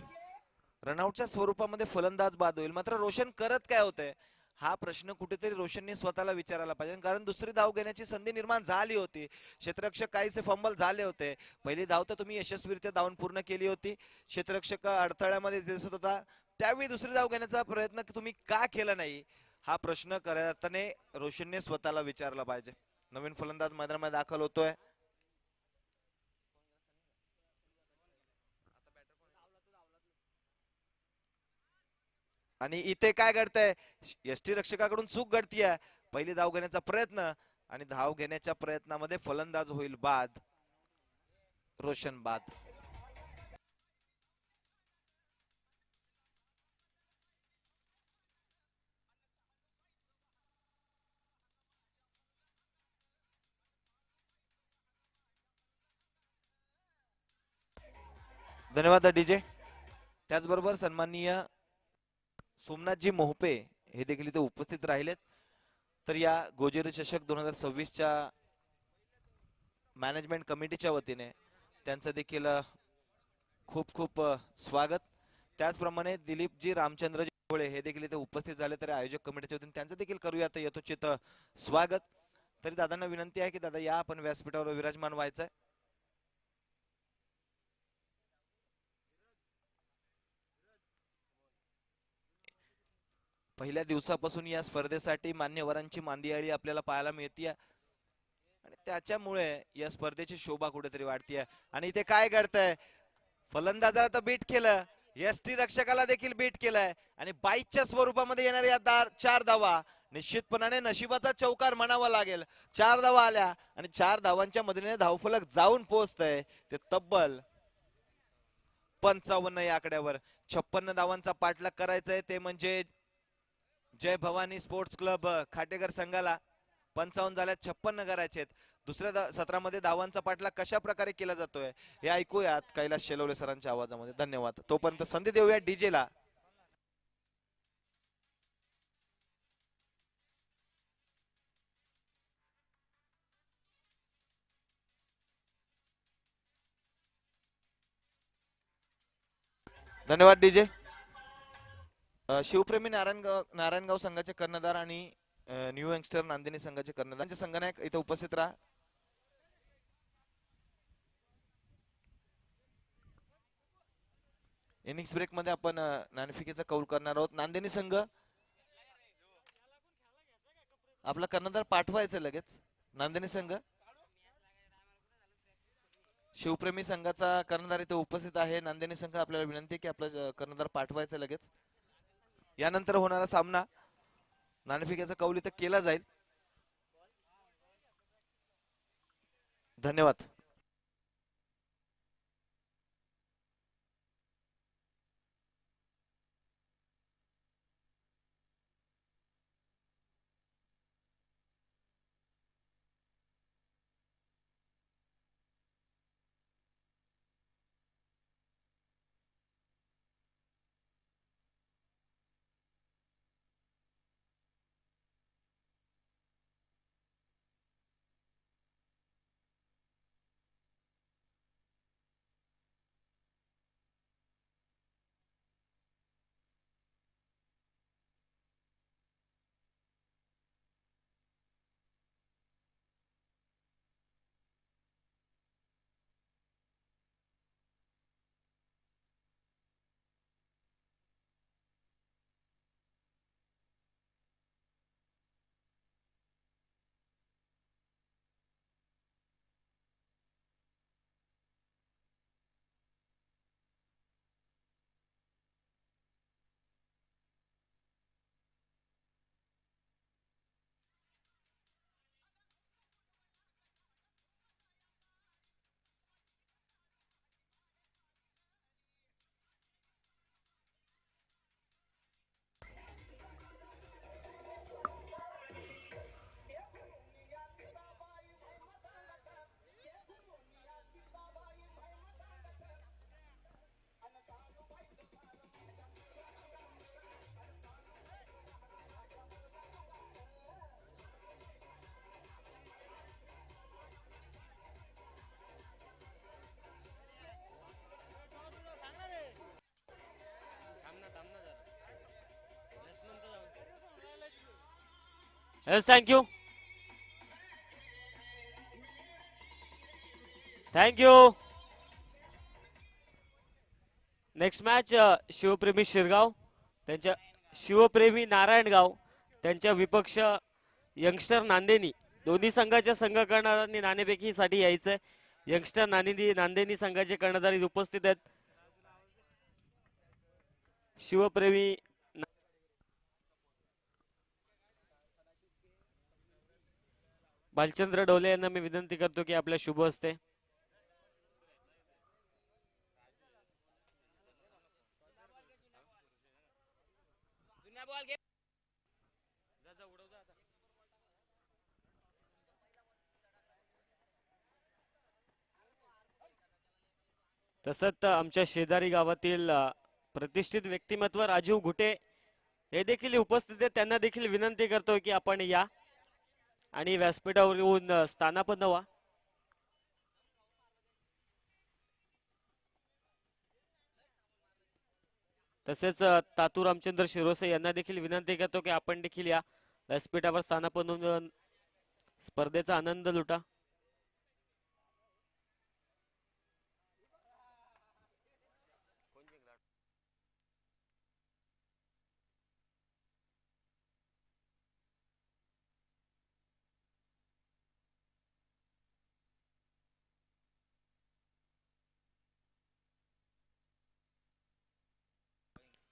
रनआउटच्या स्वरूपामध्ये फलंदाज बाद होईल, मात्र रोशन करत काय होतंय हा प्रश्न कुठेतरी रोशनने स्वतःला विचारायला पाहिजे. कारण दुसरी धाव घेण्याची संधी निर्माण झाली होती. क्षेत्ररक्षक काहीसे फंबल झाले होते. पहिली धाव तर तुम्ही यशस्वीरित्या धावून पूर्ण केली होती. क्षेत्ररक्षक अडथळ्यामध्ये दिसत होता, त्यावेळी दुसरी धाव घेण्याचा प्रयत्न तुम्ही का केला नाही हा प्रश्न करताना रोशनने स्वतःला विचारला पाहिजे. नवीन फलंदाज मैदानामध्ये दाखल होतोय. आणि इथे काय घडतंय, यष्टी रक्षकाकडून चूक घडतीये. पहिली धाव घेण्याचा प्रयत्न आणि धाव घेण्याच्या प्रयत्नामध्ये फलंदाज होईल बाद. रोशन बाद. धन्यवाद डीजे. त्याचबरोबर सन्माननीय सोमनाथजी मोहपे हे देखील इथे उपस्थित राहिलेत. तर या गोजेरी चषक 2026च्या मॅनेजमेंट कमिटीच्या वतीने त्यांचं देखील खूप खूप स्वागत. त्याचप्रमाणे दिलीपजी रामचंद्रजी भोळे हे देखील इथे उपस्थित झाले, तर आयोजक कमिटीच्या वतीने त्यांचं देखील करूयात यथोचित स्वागत. तरी दादांना विनंती आहे की दादा या आपण व्यासपीठावर विराजमान व्हायचंय. पहिल्या दिवसापासून या स्पर्धेसाठी मान्यवरांची मांदियाळी आपल्याला पाहायला मिळते आणि त्याच्यामुळे या स्पर्धेची शोभा कुठेतरी वाढतीये. आणि इथे काय घडतंय, फलंदाजाला तर बीट केलं, यष्टी रक्षकाला देखील बीट केलंय आणि 22च्या स्वरूपामध्ये येणाऱ्या या 4 धावा निश्चितपणाने नशिबाचा चौकार म्हणावा लागेल. 4 धावा आल्या आणि 4 धावांच्या मदतीने धावफलक जाऊन पोहोचतंय ते तब्बल 55 या आकड्यावर. 56 धावांचा पाठलाग करायचा आहे, ते म्हणजे जय भवानी स्पोर्ट्स क्लब खाटेकर संघाला 55 झाल्यात, 56 करायचे. दुसऱ्या सत्रामध्ये धावांचा पाठलाग कशा प्रकारे केला जातोय हे ऐकूयात कैलास शेलवले सरांच्या आवाजामध्ये. धन्यवाद. तोपर्यंत संधी देऊया डीजे ला. धन्यवाद डीजे. शिवप्रेमी नारायणगाव संघाचे कर्णधार आणि न्यू यंगस्टर नांदिनी संघाचे कर्णधार संघनायक इथे उपस्थित राहा. इनिंग्स ब्रेक मध्ये आपण नाणेफेकीचा कौल करणार आहोत. नांदिनी संघ आपला कर्णधार पाठवायचं लगेच. नांदिनी संघ शिवप्रेमी संघाचा कर्णधार इथे उपस्थित आहे. नांदिनी संघ आपल्याला विनंती की आपला कर्णधार पाठवायचं लगेच. यानंतर होणारा सामना नाणेफेकीचा कौल इथे केला जाईल. धन्यवाद. Yes, thank you. Thank you. Next match Shivpremi Shirgaon त्यांच्या शिवप्रेमी नारायणगाव त्यांच्या विपक्ष यंगस्टर नांदेनी. दोन्ही संघाच्या संघ कर्णधारांनी नाणेफेकीसाठी यायचंय. यंगस्टर नांदेनी संघाचे कर्णधार उपस्थित आहेत. शिवप्रेमी भालचंद्र डोले यांना मी विनंती करतो की आपल्या शुभ हस्ते तसंच आमच्या शेजारी गावातील प्रतिष्ठित व्यक्तिमत्व राजीव घुटे हे देखील उपस्थित आहेत. त्यांना देखील विनंती करतोय की आपण या आणि व्यासपीठावर येऊन स्थानापन्न व्हा. तसेच तातू रामचंद्र शिरोसे यांना देखील विनंती करतो की आपण देखील या व्यासपीठावर स्थानापन्न होऊन स्पर्धेचा आनंद लुटा.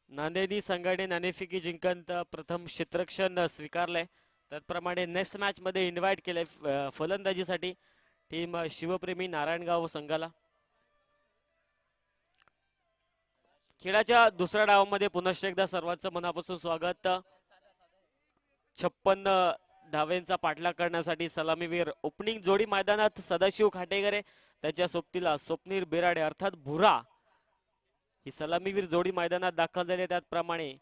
नांदेडी संघाने नाणेफेकी जिंकत प्रथम क्षेत्ररक्षण स्वीकारलंय. त्याचप्रमाणे नेक्स्ट मॅच मध्ये इन्व्हाइट केलंय फलंदाजीसाठी टीम शिवप्रेमी नारायणगाव संघाला. खेळाच्या दुसऱ्या डावामध्ये पुनश्च एकदा सर्वांचं मनापासून स्वागत. 56 धावेंचा पाठलाग करण्यासाठी सलामीवीर ओपनिंग जोडी मैदानात सदाशिव खाटेगरे त्यांच्या सोबतीला स्वप्नील बिराडे अर्थात भुरा ही सलामीवीर जोडी मैदानात दाखल झाली. त्याचप्रमाणे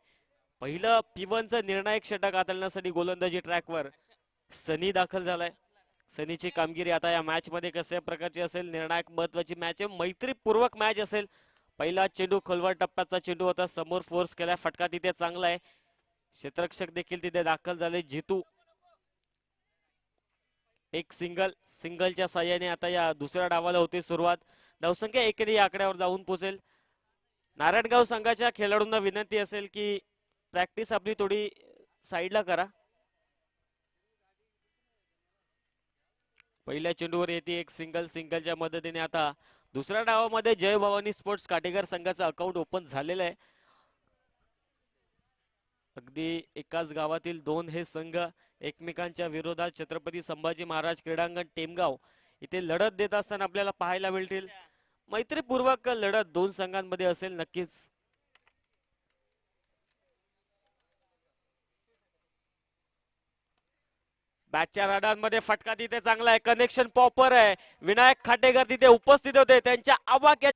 पहिलं P1चं निर्णायक षटक हाताळण्यासाठी गोलंदाजी ट्रॅकवर सनी दाखल झालाय. सनीची कामगिरी आता या मॅच मध्ये कशा प्रकारची असेल? निर्णायक महत्वाची मॅच आहे, मैत्रीपूर्वक मॅच असेल. पहिला चेंडू खोलवर टप्प्याचा चेंडू होता, समोर फोर्स केलाय, फटका तिथे चांगला आहे. क्षेत्ररक्षक देखील तिथे दाखल झाले. जितू एक सिंगलच्या साह्याने आता या दुसऱ्या डावाला होते सुरुवात. धावसंख्या एकेरी या आकड्यावर जाऊन पोहोचेल. नारायणगाव संघाच्या खेळाडूंना विनंती असेल की प्रॅक्टिस आपली थोडी साईडला करा. पहिल्या चेंडूवर येते एक सिंगलच्या मदतीने आता दुसऱ्या डावामध्ये जय भवानी स्पोर्ट्स काटेकर संघाचं अकाउंट ओपन झालेलं आहे. अगदी एकाच गावातील दोन हे संघ एकमेकांच्या विरोधात छत्रपती संभाजी महाराज क्रीडांगण टेमगाव इथे लढत देत असताना आपल्याला पाहायला मिळतील. मैत्रीपूर्वक लढत दोन संघांमध्ये असेल नक्कीच. बॅटच्या राडांमध्ये फटका तिथे चांगला आहे, कनेक्शन पॉपर आहे. विनायक खाटेकर तिथे उपस्थित होते, त्यांच्या आवाक्यात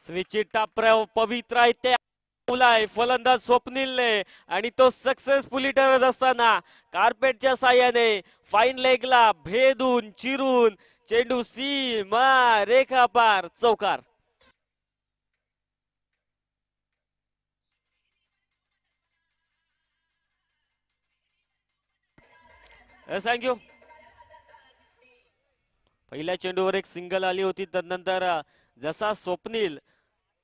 स्विच टाप पवित्रा इथे फलंदाज स्वप्नीलने आणि तो सक्सेसफुली ठरत असताना कार्पेटच्या साह्याने फाईन लेगला भेदून चिरून चेंडू सीमा रेखा पार चौकार. थँक्यू. पहिल्या चेंडूवर एक सिंगल आली होती, त्यानंतर जसा स्वप्नील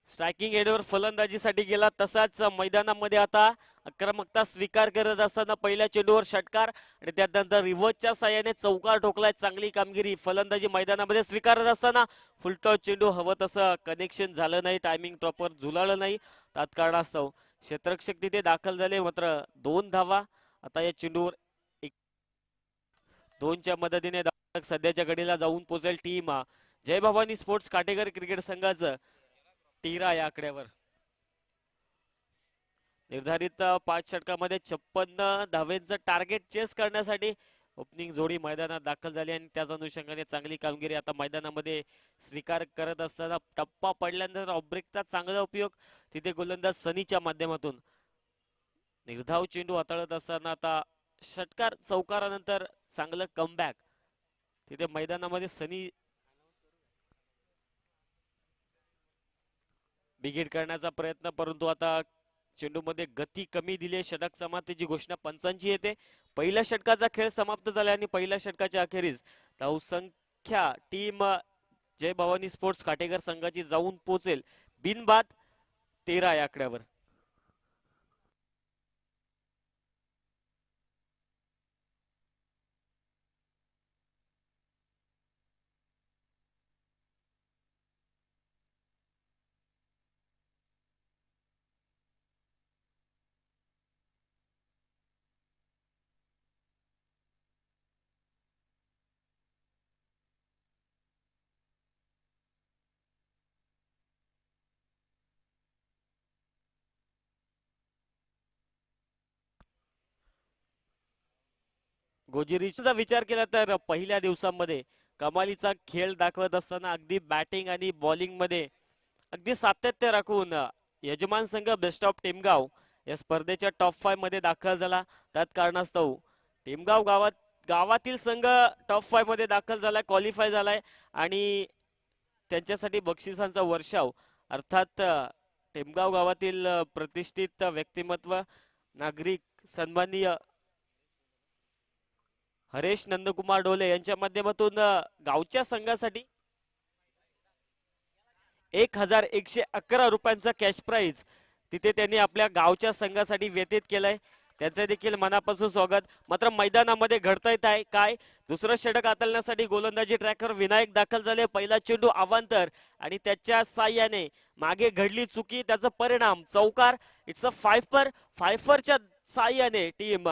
स्ट्रायकिंग एडवर फलंदाजीसाठी गेला तसाच मैदानामध्ये आता आक्रमकता स्वीकार करत असताना पहिल्या चेंडूवर षटकार आणि त्यानंतर रिव्हर्सच्या साह्याने चौकार ठोकलाय. चांगली कामगिरी फलंदाजी मैदानामध्ये स्वीकारत असताना फुलटॉस चेंडू हवं तसं कनेक्शन झालं नाही, टायमिंग प्रॉपर झुलाळलं नाही. तात्कारणास्तव क्षेत्ररक्षक तिथे दाखल झाले, मात्र 2 धावा आता या चेंडूवर 2च्या मदतीने सध्याच्या घडीला जाऊन पोहोचेल टीम जय भवानी स्पोर्ट्स काटेकर क्रिकेट संघाचं 13 या आकड्यावर. निर्धारित 5 षटकामध्ये 56 धावेंचं टार्गेट चेस करण्यासाठी ओपनिंग जोडी मैदानात दाखल झाली आणि त्याच अनुषंगाने चांगली कामगिरी आता मैदानामध्ये स्वीकार करत असताना टप्पा पडल्यानंतर ऑब्रेकचा चांगला उपयोग तिथे गोलंदाज सनीच्या माध्यमातून निर्धाव चेंडू हाताळत असताना आता षटकार चौकारानंतर चांगलं कमबॅक तिथे मैदानामध्ये सनी बिगिट करण्याचा प्रयत्न, परंतु आता चेंडूमध्ये गती कमी दिली. षटक समाप्तीची घोषणा पंचांची येते. पहिल्या षटकाचा खेळ समाप्त झाला आणि पहिल्या षटकाच्या अखेरीस धावसंख्या टीम जय भवानी स्पोर्ट्स काटेकर संघाची जाऊन पोहोचेल बिनबाद 13 या आकड्यावर. गोजिरीचा विचार केला तर पहिल्या दिवसांमध्ये कमालीचा खेळ दाखवत असताना अगदी बॅटिंग आणि बॉलिंग मध्ये अगदी सातत्य राखून यजमान संघ बेस्ट ऑफ टेमगाव या स्पर्धेच्या टॉप 5 मध्ये दाखल झाला. त्यात कारणास्तव टेमगाव गावातील संघ टॉप 5 मध्ये दाखल झालाय, क्वालिफाय झालाय आणि त्यांच्यासाठी बक्षिसांचा वर्षाव अर्थात टेमगाव गावातील प्रतिष्ठित व्यक्तिमत्व नागरिक सन्माननीय हरेश नंदकुमार डोले यांच्या माध्यमातून गावच्या संघासाठी 1111 रुपयांचा कॅश प्राइज तिथे त्यांनी आपल्या गावच्या संघासाठी व्यतीत केलाय. त्यांचे देखील मनापासून स्वागत. मात्र मैदानामध्ये घडता येत आहे काय, दुसरं षटक हाताळण्यासाठी गोलंदाजी ट्रॅकर विनायक दाखल झाले. पहिला चेंडू अवांतर आणि त्याच्या साह्याने मागे घडली चुकी, त्याचा परिणाम चौकार. इट्स अ फायफरच्या साह्याने टीम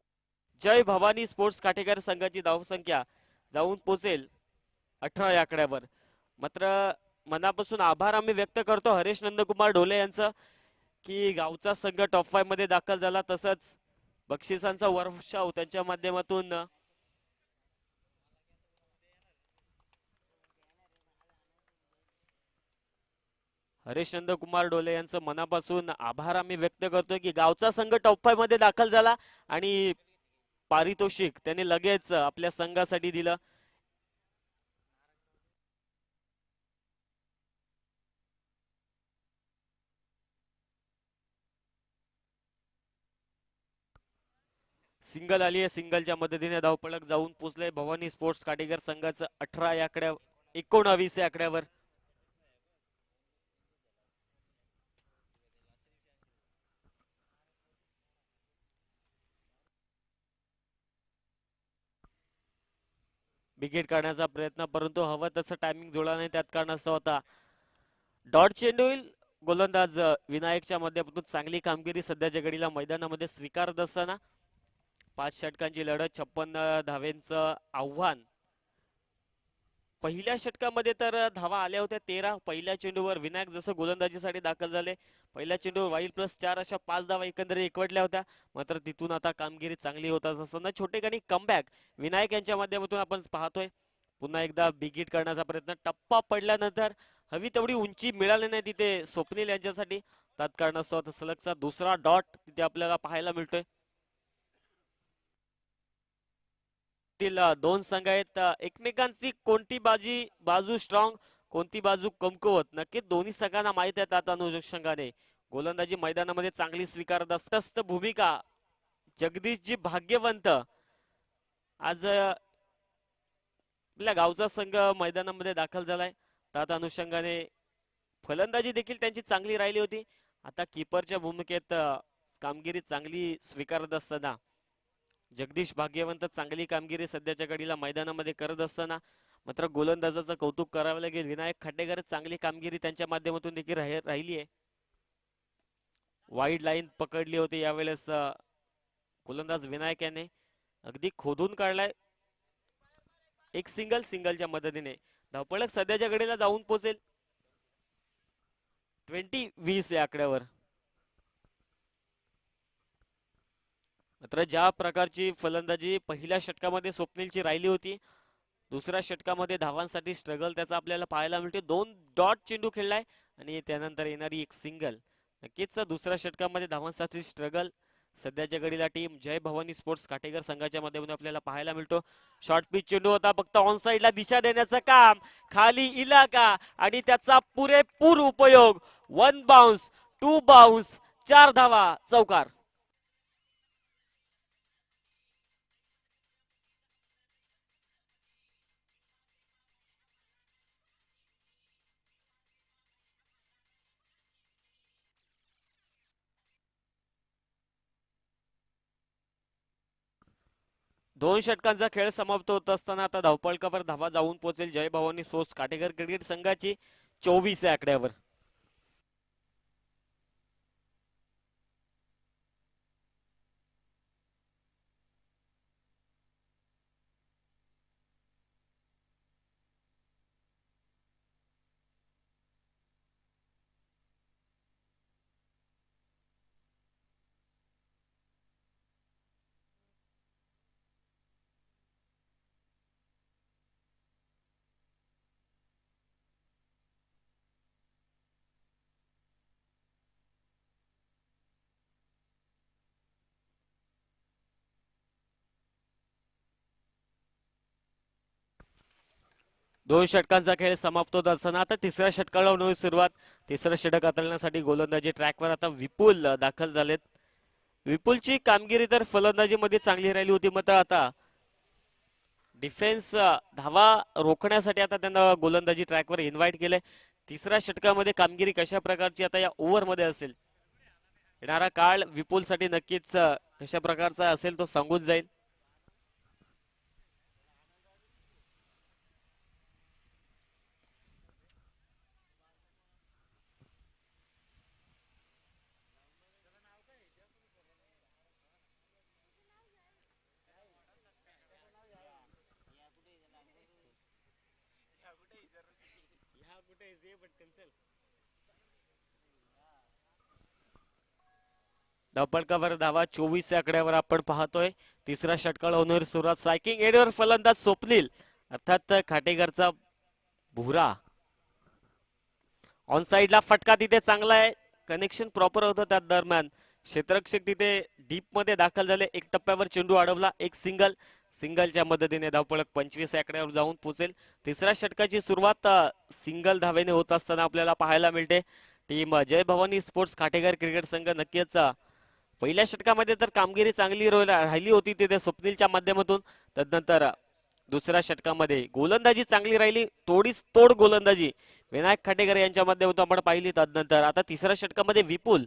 जय भवानी स्पोर्ट्स काठेकर संघाची धावसंख्या जाऊन पोहोचेल 18 या आकड्यावर. मात्र मनापासून आभार आम्ही व्यक्त करतो हरेश नंदकुमार ढोले यांचं की गावचा संघ टॉप 5 मध्ये दाखल झाला, तसंच बक्षिसांचा वर्षाव त्यांच्या माध्यमातून हरेश नंदकुमार डोले यांचं मनापासून आभार आम्ही व्यक्त करतोय की गावचा संघ टॉप 5 मध्ये दाखल झाला आणि पारितोषिक त्यांनी लगेच आपल्या संघासाठी दिलं. सिंगल आली आहे, सिंगलच्या मदतीने धावपळक जाऊन पोचले भवानी स्पोर्ट्स काटेकर संघाचं 18 या आकड्या 19 या आकड्यावर. विकेट काढण्याचा प्रयत्न, परंतु हवं तसं टायमिंग जुळला नाही, त्यात कारणास्तव होता डॉट चेंडू होईल. गोलंदाज विनायकच्या माध्यमातून चांगली कामगिरी सध्याच्या घडीला मैदानामध्ये स्वीकारत असताना 5 षटकांची लढत, 56 धावेंचं आव्हान. पहिल्या षटकामध्ये तर धावा आल्या होत्या 13. पहिल्या चेंडूवर विनायक जसं गोलंदाजीसाठी दाखल झाले, पहिल्या चेंडूवर वाईल्ड प्लस 4 अशा 5 धावा एकंदरीत एकवटल्या होत्या. मात्र तिथून आता कामगिरी चांगली होत असताना छोटेखानी कमबॅक विनायक यांच्या माध्यमातून आपण पाहतोय. पुन्हा एकदा बिग हिट करण्याचा प्रयत्न, टप्पा पडल्यानंतर हवी तेवढी उंची मिळाली नाही तिथे स्वप्नील यांच्यासाठी, तात्कारणास्तव सलगचा दुसरा डॉट तिथे आपल्याला पाहायला मिळतोय. दोन संघ आहेत, एकमेकांची कोणती बाजू स्ट्रॉंग, कोणती बाजू कमकुवत, नक्की दोन्ही संघांना माहित आहे. आता अनुषंगाने गोलंदाजी मैदानामध्ये चांगली स्वीकारत असत भूमिका जगदीशजी भाग्यवंत आज आपल्या गावचा संघ मैदानामध्ये दाखल झालाय. त्यात अनुषंगाने फलंदाजी देखील त्यांची चांगली राहिली होती. आता कीपरच्या भूमिकेत कामगिरी चांगली स्वीकारत असताना जगदीश भाग्यवंत चांगली कामगिरी सध्याच्या घडीला मैदानामध्ये करत असताना मात्र गोलंदाजाचं कौतुक करावं लागेल. विनायक खांडेकर चांगली कामगिरी त्यांच्या माध्यमातून देखील राहिली आहे. वाईड लाईन पकडली होती यावेळेस गोलंदाज विनायक याने अगदी खोदून काढलाय. एक सिंगलच्या मदतीने धावपळक सध्याच्या घडीला जाऊन पोहोचेल 20-20 या आकड्यावर. मात्र ज्या प्रकारची फलंदाजी पहिल्या षटकामध्ये स्वप्नीलची राहिली होती, दुसऱ्या षटकामध्ये धावांसाठी स्ट्रगल त्याचा आपल्याला पाहायला मिळते. 2 डॉट चेंडू खेळलाय आणि त्यानंतर येणारी एक सिंगल. नक्कीच दुसऱ्या षटकामध्ये धावांसाठी स्ट्रगल सध्याच्या घडीला टीम जय भवानी स्पोर्ट्स काटेकर संघाच्या माध्यमातून आपल्याला पाहायला मिळतो. शॉर्ट पिच चेंडू होता, फक्त ऑन साइडला दिशा देण्याचं काम, खाली इलाका आणि त्याचा पुरेपूर उपयोग. 1 बाउन्स, 2 बाउन्स, 4 धावा, चौकार. दोन षटकांचा खेळ समाप्त होत असताना आता धावपळकावर धावा जाऊन पोहोचेल जय भवानी स्पोर्ट्स काटेकर क्रिकेट संघाची 24 या आकड्यावर. दोन षटकांचा खेळ समाप्त होत असताना आता तिसऱ्या षटकाला होणार सुरुवात. तिसरं षटक हाताळण्यासाठी गोलंदाजी ट्रॅकवर आता विपुल दाखल झालेत. विपुलची कामगिरी तर फलंदाजीमध्ये चांगली राहिली होती, मात्र आता डिफेन्स धावा रोखण्यासाठी आता त्यांना गोलंदाजी ट्रॅकवर इन्व्हाइट केलंय. तिसऱ्या षटकामध्ये कामगिरी कशा प्रकारची आता या ओव्हरमध्ये असेल, येणारा काळ विपुलसाठी नक्कीच कशा प्रकारचा असेल तो सांगून जाईल. धावपळकावर धावा 24 या आकड्यावर आपण पाहतोय. तिसरा षटकार होणार सुरुवात. स्ट्रायकिंग एडवर फलंदाज स्वप्नील अर्थात खाटेकरचा भुरा. ऑन साइडला फटका तिथे चांगला आहे. कनेक्शन प्रॉपर होतं त्या दरम्यान. क्षेत्ररक्षक तिथे डीप मध्ये दाखल झाले. एक टप्प्यावर चेंडू अडवला. एक सिंगलच्या मदतीने धावपळक 25 या आकड्यावर जाऊन पोहोचेल. तिसऱ्या षटकाची सुरुवात सिंगल धावेने होत असताना आपल्याला पाहायला मिळते. टीम जय भवानी स्पोर्ट्स खाटेकर क्रिकेट संघ नक्कीच पहिल्या षटकामध्ये तर कामगिरी चांगली राहिली होती तिथे स्वप्नीलच्या माध्यमातून. तदनंतर दुसऱ्या षटकामध्ये गोलंदाजी चांगली राहिली. तोड गोलंदाजी विनायक खाटेकर यांच्या माध्यमातून आपण पाहिली. तदनंतर आता तिसऱ्या षटकामध्ये विपुल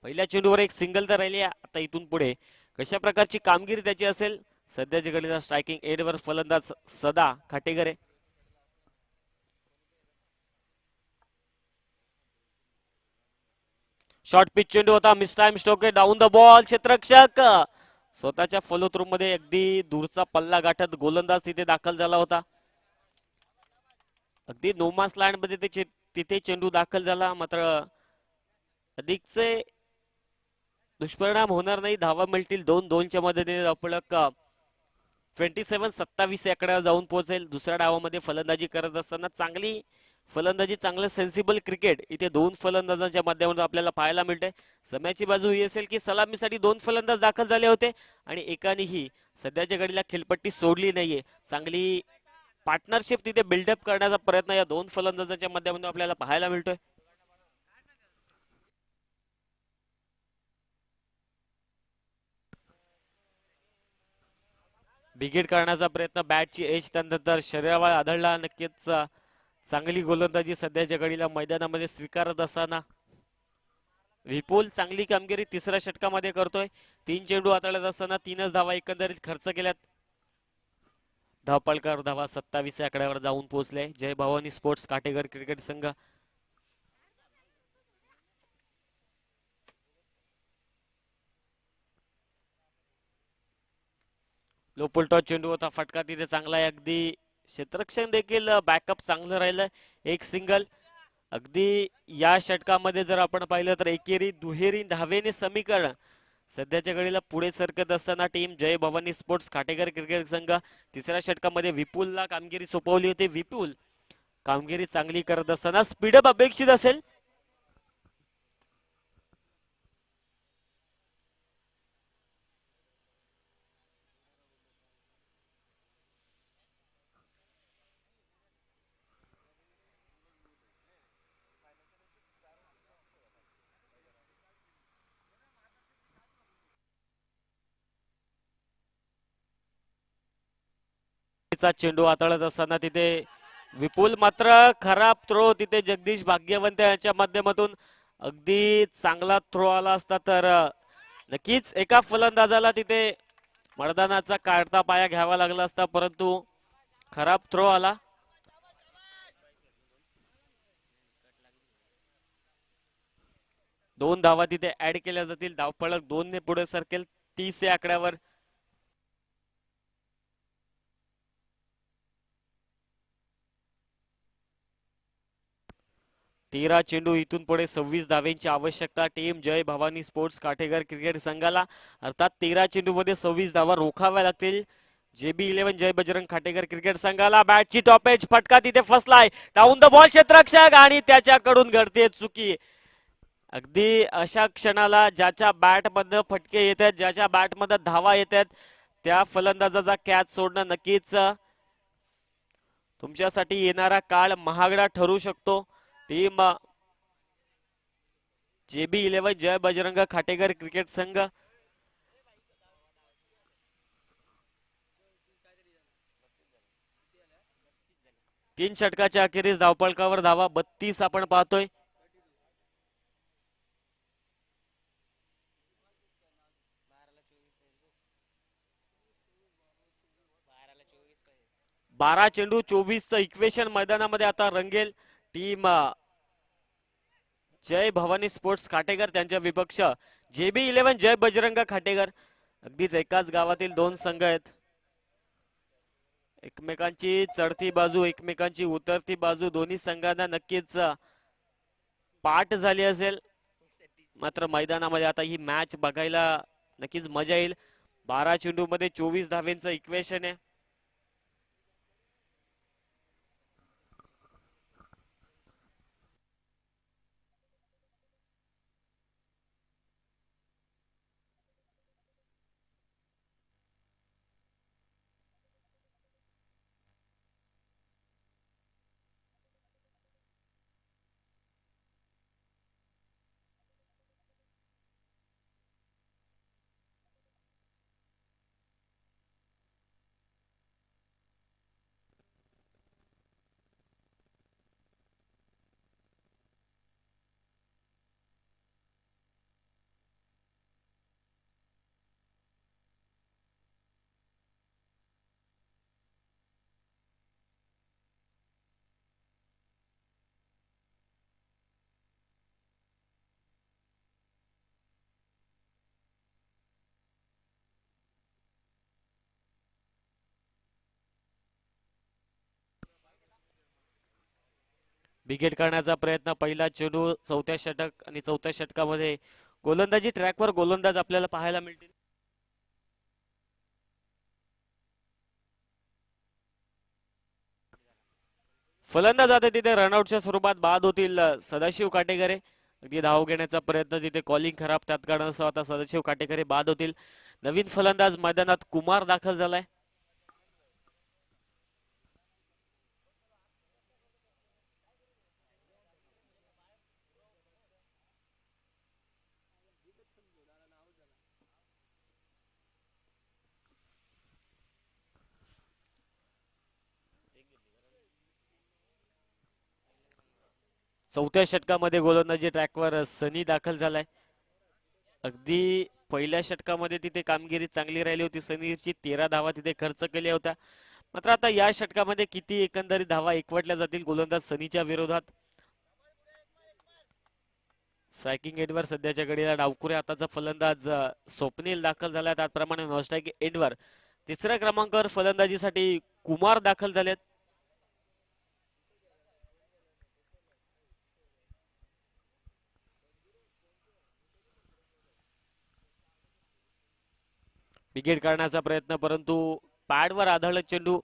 पहिल्या चेंडूवर एक सिंगल तर राहिली. आता इथून पुढे कशा प्रकारची कामगिरी त्याची असेल. सध्याची घडीचा स्ट्रायकिंग एडवर फलंदाज सदा खाटेकर आहे. शॉर्ट पिच चेंडू होता. Mistimed stroke down the ball. क्षेत्ररक्षक स्वतःच्या फॉलो थ्रू मध्ये अगदी दूरचा पल्ला गाठत गोलंदाज तिथे दाखल झाला होता. अगदी नोमास लँड मध्ये तिथे चेंडू दाखल झाला. मात्र अधिकचे दुष्परिणाम होणार नाही. धावा मिळतील 2-2च्या मदतीने धावपळक 27-27 या आकड्यावर जाऊन पोहोचेल. दुसऱ्या डावामध्ये फलंदाजी करत असताना चांगली फलंदाजी, चांगलं सेन्सिबल क्रिकेट इथे दोन फलंदाजांच्या माध्यमातून आपल्याला पाहायला मिळते. सम्याची बाजू ही असेल की सलामीसाठी दोन फलंदाज दाखल झाले होते आणि एकानेही सध्याच्या घडीला खेळपट्टी सोडली नाहीये. चांगली पार्टनरशिप तिथे बिल्डअप करण्याचा प्रयत्न या दोन फलंदाजांच्या माध्यमातून आपल्याला पाहायला मिळतोय. बिगेट करण्याचा प्रयत्न, बॅटची एज त्यानंतर शरीरावर आढळला. नक्कीच चांगली गोलंदाजी सध्याच्या घडीला मैदानामध्ये स्वीकारत असताना विपुल चांगली कामगिरी तिसऱ्या षटकामध्ये करतोय. 3 चेंडू हाताळत असताना 3च धावा एकंदरीत खर्च केल्यात. धावपळकर धावा 27 या आकड्यावर जाऊन पोहोचले. जय भवानी स्पोर्ट्स काटेकर क्रिकेट संघ लोपुलटॉ चेंडू होता. फटका तिथे चांगला आहे. अगदी क्षेत्ररक्षण देखील बॅकअप चांगलं राहिलं. एक सिंगल. अगदी या षटकामध्ये जर आपण पाहिलं तर एकेरी दुहेरी धावेने समीकरण सध्याच्या घडीला पुढे सरकत असताना टीम जय भवानी स्पोर्ट्स खाटेकर क्रिकेट संघ तिसऱ्या षटकामध्ये विपुलला कामगिरी सोपवली होती. विपुल कामगिरी चांगली करत असताना स्पीडअप अपेक्षित असेल. चेंडू हाताळत असताना तिथे विपुल मात्र खराब थ्रो तिथे जगदीश भाग्यवंत यांच्या माध्यमातून अगदी चांगला थ्रो आला असता तर नक्कीच एका फलंदाजाला तिथे मैदानाचा काढता पाया घ्यावा लागला असता, परंतु खराब थ्रो आला. दोन धावा तिथे ऍड केल्या जातील. धावफलक 2 ने पुढे सरकेल 30 या आकड्यावर. तेरा चेंडू इथून पुढे 26 धावेंची आवश्यकता टीम जय भवानी स्पोर्ट्स काटेकर क्रिकेट संघाला. अर्थात 13 चेंडू मध्ये 26 धावा रोखाव्या लागतील JB11 जय बजरंग खाटेकर क्रिकेट संघाला. बॅटची टॉप एज फटका तिथे फसलाय. डाऊन द बॉल क्षेत्ररक्षक आणि त्याच्याकडून घडते चुकी. अगदी अशा क्षणाला ज्याच्या बॅट मधनं फटके येत आहेत, ज्याच्या बॅट मध्ये धावा येत आहेत, त्या फलंदाजाचा कॅच सोडणं नक्कीच तुमच्यासाठी येणारा काळ महागडा ठरू शकतो. टीम JB11 जय बजरंग खाटेकर क्रिकेट संघ तीन षटकाच्या अखेरीस धावपळकावर धावा 32 आपण पाहतोय. 12 चेंडू 24चं इक्वेशन मैदानामध्ये आता रंगेल. टीम जय भवानी स्पोर्ट्स खाटेकर त्यांच्या विपक्ष JB11 जय बजरंग खाटेकर. अगदीच एकाच गावातील दोन संघ आहेत. एकमेकांची चढती बाजू एकमेकांची उतरती बाजू दोन्ही संघांना नक्कीच पाठ झाली असेल. मात्र मैदानामध्ये आता ही मॅच बघायला नक्कीच मजा येईल. 12 चेंडू मध्ये 24 धावेंचं इक्वेशन आहे. विकेट काढण्याचा प्रयत्न. पहिला चेंडू चौथ्या षटक आणि चौथ्या षटकामध्ये गोलंदाजी ट्रॅकवर गोलंदाज आपल्याला पाहायला मिळतील. फलंदाज आता तिथे रनआउटच्या स्वरूपात बाद होतील सदाशिव काटेकरे. अगदी धाव घेण्याचा प्रयत्न तिथे कॉलिंग खराब त्यात कारणास्तव आता सदाशिव काटेकरे बाद होतील. नवीन फलंदाज मैदानात कुमार दाखल झालाय. चौथ्या षटकामध्ये गोलंदाजी ट्रॅकवर सनी दाखल झालाय. अगदी पहिल्या षटकामध्ये तिथे कामगिरी चांगली राहिली होती. सनीची 13 धावा तिथे खर्च केल्या होत्या. मात्र आता या षटकामध्ये किती एकंदरीत धावा एकवटल्या जातील गोलंदाज सनीच्या विरोधात. स्ट्रायकिंग एंडवर सध्याच्या घडीला डावखुरे हाताचा फलंदाज स्वप्नील दाखल झाला. त्याचप्रमाणे नॉन स्ट्रायकिंग एंडवर तिसऱ्या क्रमांकावर फलंदाजीसाठी कुमार दाखल झालेत. विकेट काढण्याचा प्रयत्न परंतु पॅडवर आदळलं चेंडू.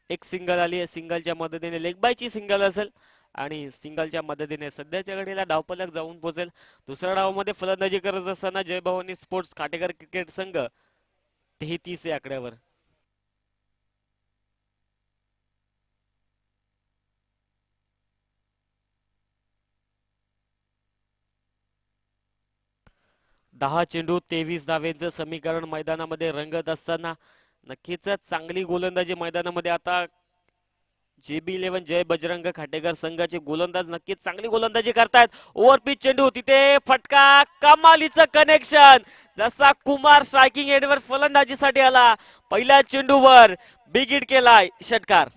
एक सिंगल आली आहे. सिंगलच्या मदतीने लेग बायची सिंगल असेल आणि सिंगलच्या मदतीने सध्याच्या घडीला डावपलक जाऊन पोहोचेल. दुसऱ्या डावामध्ये फलंदाजी करत असताना जय भवानी स्पोर्ट्स खाटेकर क्रिकेट संघ 33 या आकड्यावर. दहा चेंडू 23 धावेंचं समीकरण मैदानामध्ये रंगत असताना नक्कीच चांगली गोलंदाजी मैदानामध्ये आता JB11 जय बजरंग खाटेकर संघाचे गोलंदाज नक्कीच चांगली गोलंदाजी करतायत. ओव्हरपिच चेंडू तिथे फटका कमालीचं कनेक्शन. जसा कुमार स्ट्रायकिंग एंडवर फलंदाजीसाठी आला पहिल्या चेंडूवर बिग हिट केलाय षटकार.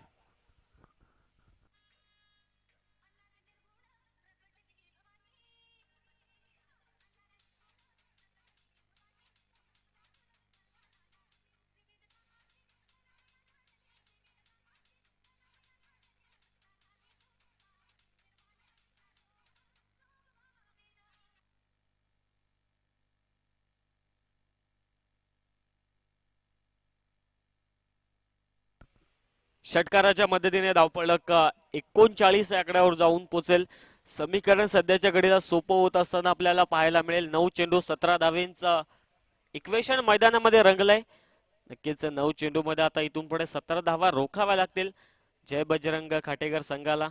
षटकाराच्या मदतीने धावपळक 39 आकड्यावर जाऊन पोहोचेल. समीकरण सध्याच्या घडीला सोपं होत असताना आपल्याला पाहायला मिळेल. 9 चेंडू 17 धावेंचं इक्वेशन मैदानामध्ये रंगलंय. नक्कीच 9 चेंडू मध्ये आता इथून पुढे 17 धावा रोखाव्या लागतील जय बजरंग खाटेकर संघाला.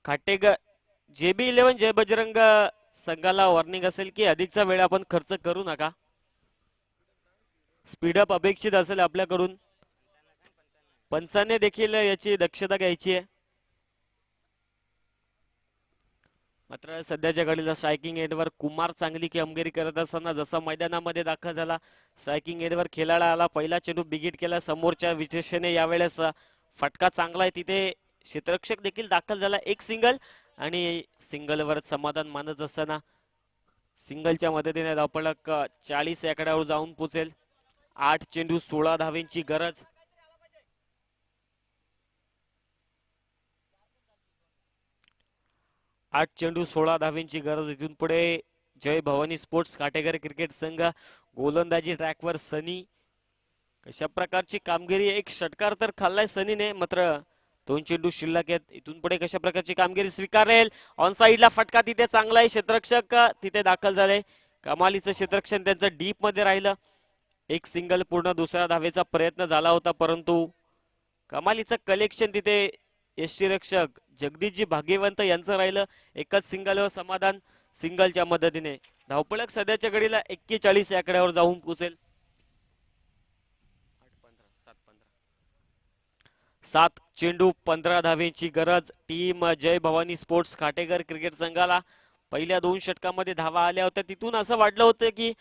खाटेकर JB11 जय बजरंग संघाला वॉर्निंग असेल की अधिकचा वेळ आपण खर्च करू नका. स्पीडअप अपेक्षित असेल आपल्याकडून. पंचाने देखील याची दक्षता घ्यायची आहे. मात्र सध्याच्या घडीला स्ट्रायकिंग एंडवर कुमार चांगली कामगिरी करत असताना जसा मैदानामध्ये दाखल झाला, स्ट्रायकिंग एंडवर खेळाडा आला, पहिला चेंडू बिगिट केला समोरच्या विशेषणे, यावेळेस फटका चांगला आहे, तिथे क्षेत्ररक्षक देखील दाखल झाला, एक सिंगल आणि सिंगलवर समाधान मानत असताना सिंगलच्या मदतीने धावफलक 40 आकड्यावर जाऊन पोहोचेल. 8 चेंडू 16 धावेंची गरज. आठ चेंडू 16 धावेंची गरज. इथून पुढे जय भवानी स्पोर्ट्स काटेकर क्रिकेट संघ गोलंदाजी ट्रॅकवर सनी. कशा प्रकारची कामगिरी, एक षटकार तर खाल्लाय सनीने, मात्र 2 चेंडू शिल्लक आहेत. इथून पुढे कशा प्रकारची कामगिरी स्वीकारेल. ऑन साइडला फटका तिथे चांगला आहे, क्षेत्ररक्षक तिथे दाखल झाले, कमालीचं क्षेत्ररक्षण त्यांचं डीप मध्ये राहिलं. एक सिंगल पूर्ण दुसऱ्या धावेचा प्रयत्न झाला होता, परंतु कमालीचं कलेक्शन तिथे यष्टीरक्षक जगदीशजी भाग्यवंत यांचं राहिलं. एकच सिंगलवर समाधान. सिंगलच्या मदतीने धावपळक सध्याच्या घडीला 41 आकड्यावर जाऊन पोहोचेल. 7 चेंडू 15 धावेंची गरज. टीम जय भवानी स्पोर्ट्स काटेकर क्रिकेट संघाला पहिल्या 2 षटकामध्ये धावा आल्या होत्या, तिथून असं वाटलं होतं की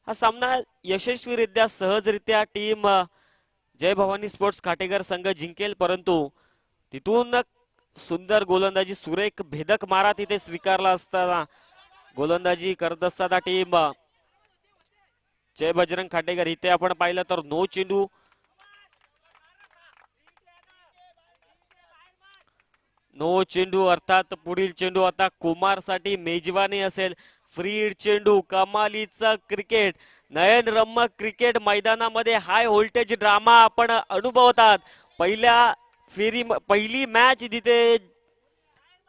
हा सामना यशस्वीरित्या सहजरित्या टीम जय भवानी स्पोर्ट्स काटेकर संघ जिंकेल, परंतु तिथून सुंदर गोलंदाजी, सुरेख भेदक मारा तिथे स्वीकारला असताना गोलंदाजी करत असताना टीम जय बजरंग खाटेकर, इथे आपण पाहिलं तर 9 चेंडू 9 चेंडू अर्थात पुढील चेंडू आता कुमार साठी मेजवानी असेल. फ्री चेंडू, कमालीचा क्रिकेट, नयनरम्य क्रिकेट मैदानामध्ये हाय व्होल्टेज ड्रामा आपण अनुभवतात. पहिली मॅच तिथे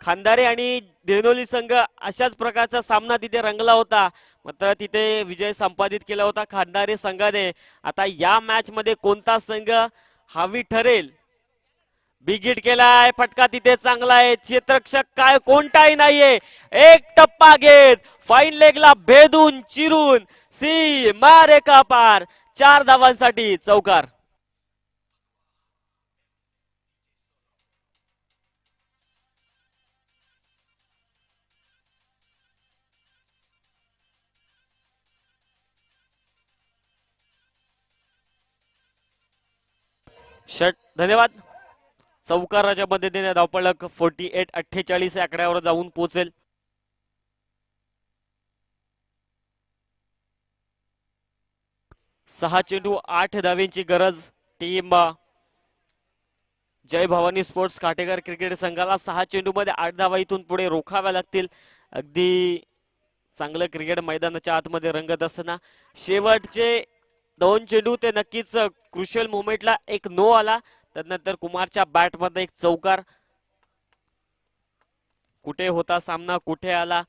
खांदारे आणि देनोली संघ अशाच प्रकारचा सामना तिथे रंगला होता, मात्र तिथे विजय संपादित केला होता खांदारे संघाने. आता या मॅच मध्ये कोणता संघ हावी ठरेल. बिगिट केलाय, फटका तिथे चांगला आहे, क्षेत्ररक्षक काय कोणताही नाहीये, एक टप्पा घेत फाईन लेगला भेदून चिरून सी मारे का पार. 4 धावांसाठी चौकार. धन्यवाद. चौकाराच्या मदतीने धावपळक 48-48 आकड्यावर जाऊन पोहोचेल. सहा चेंडू 8 धावेंची गरज. टीम जय भवानी स्पोर्ट्स काटेकर क्रिकेट संघाला 6 चेंडू मध्ये 8 धावा इथून पुढे रोखाव्या लागतील. अगदी चांगलं क्रिकेट मैदानाच्या आतमध्ये रंगत असताना शेवटचे 2 चेंडू ते नक्कीच क्रुशियल मोमेंटला एक नो आला, त्यानंतर कुमारच्या बॅट मध्ये एक चौकार. कुठे होता सामना, कुठे आला.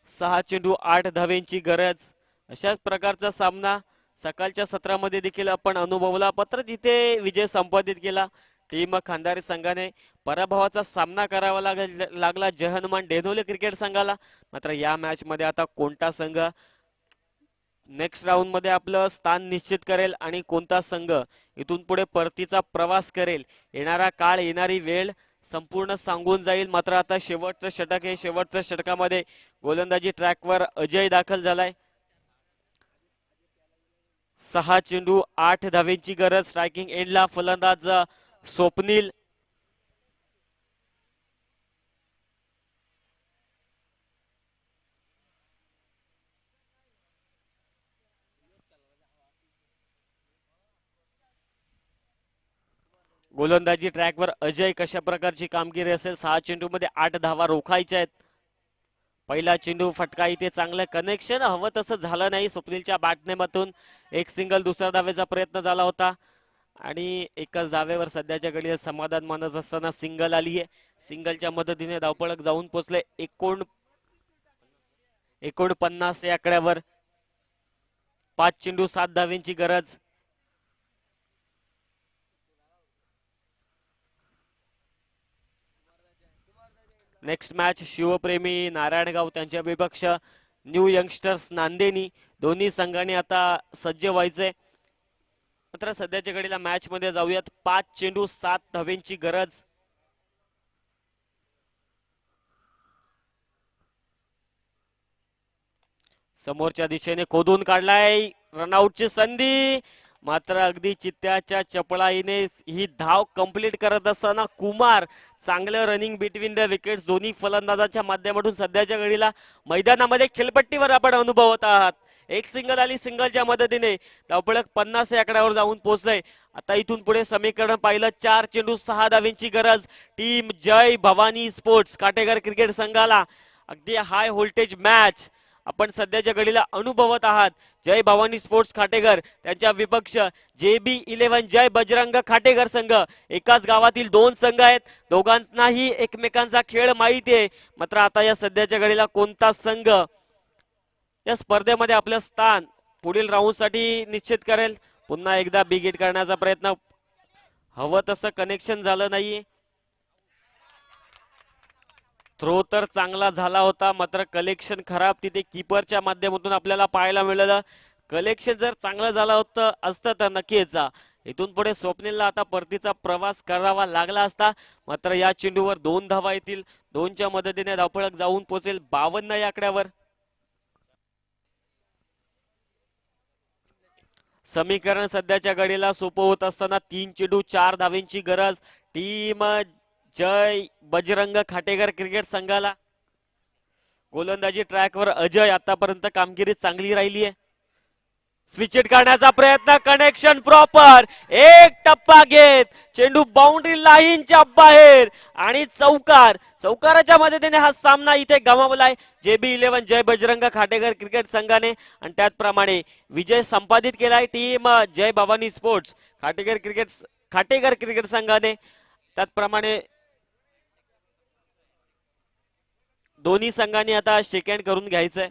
6 चेंडू 8 धावेंची गरज. अशाच प्रकारचा सामना सकाळच्या सत्रामध्ये देखील आपण अनुभवला, मात्र जिथे विजय संपादित केला टीम खांदारे संघाने. पराभवाचा सामना करावा लागला जहनुमान डेनोले क्रिकेट संघाला. मात्र या मॅच मध्ये आता कोणता संघ नेक्स्ट राऊंड मध्ये आपलं स्थान निश्चित करेल आणि कोणता संघ इथून पुढे परतीचा प्रवास करेल, येणारा काळ, येणारी वेळ संपूर्ण सांगून जाईल. मात्र आता शेवटचं षटक आहे. शेवटच्या षटकामध्ये गोलंदाजी ट्रॅकवर अजय दाखल झालाय. 6 चेंडू 8 धावेंची गरज. स्ट्रायकिंग एंडला फलंदाज स्वप्नील. गोलंदाजी ट्रॅकवर अजय, कशा प्रकारची कामगिरी असेल. 6 चेंडू मध्ये 8 धावा रोखायच्या आहेत. पहिला चेंडू फटका, इथे चांगलं कनेक्शन हवं तसं झालं नाही. स्वप्नीलच्या बॅटनेमधून एक सिंगल दुसऱ्या धावेचा प्रयत्न झाला होता आणि एकाच धावेवर सध्याच्या घडीला समाधान मानत असताना सिंगल आली आहे. सिंगलच्या मदतीने धावपळक जाऊन पोहोचले 49 या आकड्यावर. 5 चेंडू 7 धावेंची गरज. नेक्स्ट मॅच शिवप्रेमी नारायणगाव त्यांच्या विपक्ष न्यू यंगस्टर्स नांदेनी. दोन्ही संघांनी आता सज्ज व्हायचंय. मात्र सध्याच्या घडीला मॅच मध्ये जाऊयात. 5 चेंडू 7 धावेंची गरज. समोरच्या दिशेने खोदून काढलाय, रनआउटची संधी, मात्र अगदी चित्त्याच्या चपळाईने ही धाव कंप्लीट करत असताना कुमार चांगलं रनिंग बिटवीन द विकेट्स दोन्ही फलंदाजाच्या माध्यमातून सध्याच्या घडीला मैदानामध्ये खेळपट्टीवर आपण अनुभवत आहात. एक सिंगल आली, सिंगलच्या मदतीने धावपळक 50 या आकड्यावर जाऊन पोहोचलंय. आता इथून पुढे समीकरण पाहिलं, 4 चेंडू 6 धावींची गरज. टीम जय भवानी स्पोर्ट्स काटेकर क्रिकेट संघाला अगदी हाय व्होल्टेज मॅच आपण सध्याच्या घडीला अनुभवत आहात. जय भवानी स्पोर्ट्स खाटेकर त्यांच्या विपक्ष JB11 जय बजरंग खाटेकर संघ. एकाच गावातील दोन संघ आहेत, दोघांनाही एकमेकांचा खेळ माहिती आहे. मात्र आता या सध्याच्या घडीला कोणता संघ या स्पर्धेमध्ये आपलं स्थान पुढील राऊंड साठी निश्चित करेल. पुन्हा एकदा बिग हिट करण्याचा प्रयत्न, हवं तसं कनेक्शन झालं नाही. थ्रो तर चांगला झाला होता, मात्र कलेक्शन खराब तिथे कीपरच्या माध्यमातून आपल्याला पाहायला मिळालं. कलेक्शन जर चांगलं झालं होतं असतं तर नक्कीच इथून पुढे स्वप्नीलला आता परतीचा प्रवास करावा लागला असता. मात्र या चेंडूवर 2 धावा येतील, 2च्या मदतीने धावपळक जाऊन पोहोचेल 52 या आकड्यावर. समीकरण सध्याच्या घडीला सोपं होत असताना 3 चेंडू 4 धावेंची गरज टीम जय बजरंग खाटेकर क्रिकेट संघाला. गोलंदाजी ट्रॅकवर अजय, आतापर्यंत कामगिरी चांगली राहिली आहे. स्विच हिट करण्याचा प्रयत्न, कनेक्शन प्रॉपर, एक टप्पा घेत चेंडू बाउंड्री लाईनच्या बाहेर आणि चौकाराच्या मदतीने हा सामना इथे गमावलाय JB11 जय बजरंग खाटेकर क्रिकेट संघाने. आणि त्याचप्रमाणे विजय संपादित केलाय टीम जय भवानी स्पोर्ट्स खाटेकर क्रिकेट संघाने. त्याचप्रमाणे दोन्ही संघांनी आता शेक हँड करून घ्यायचंय.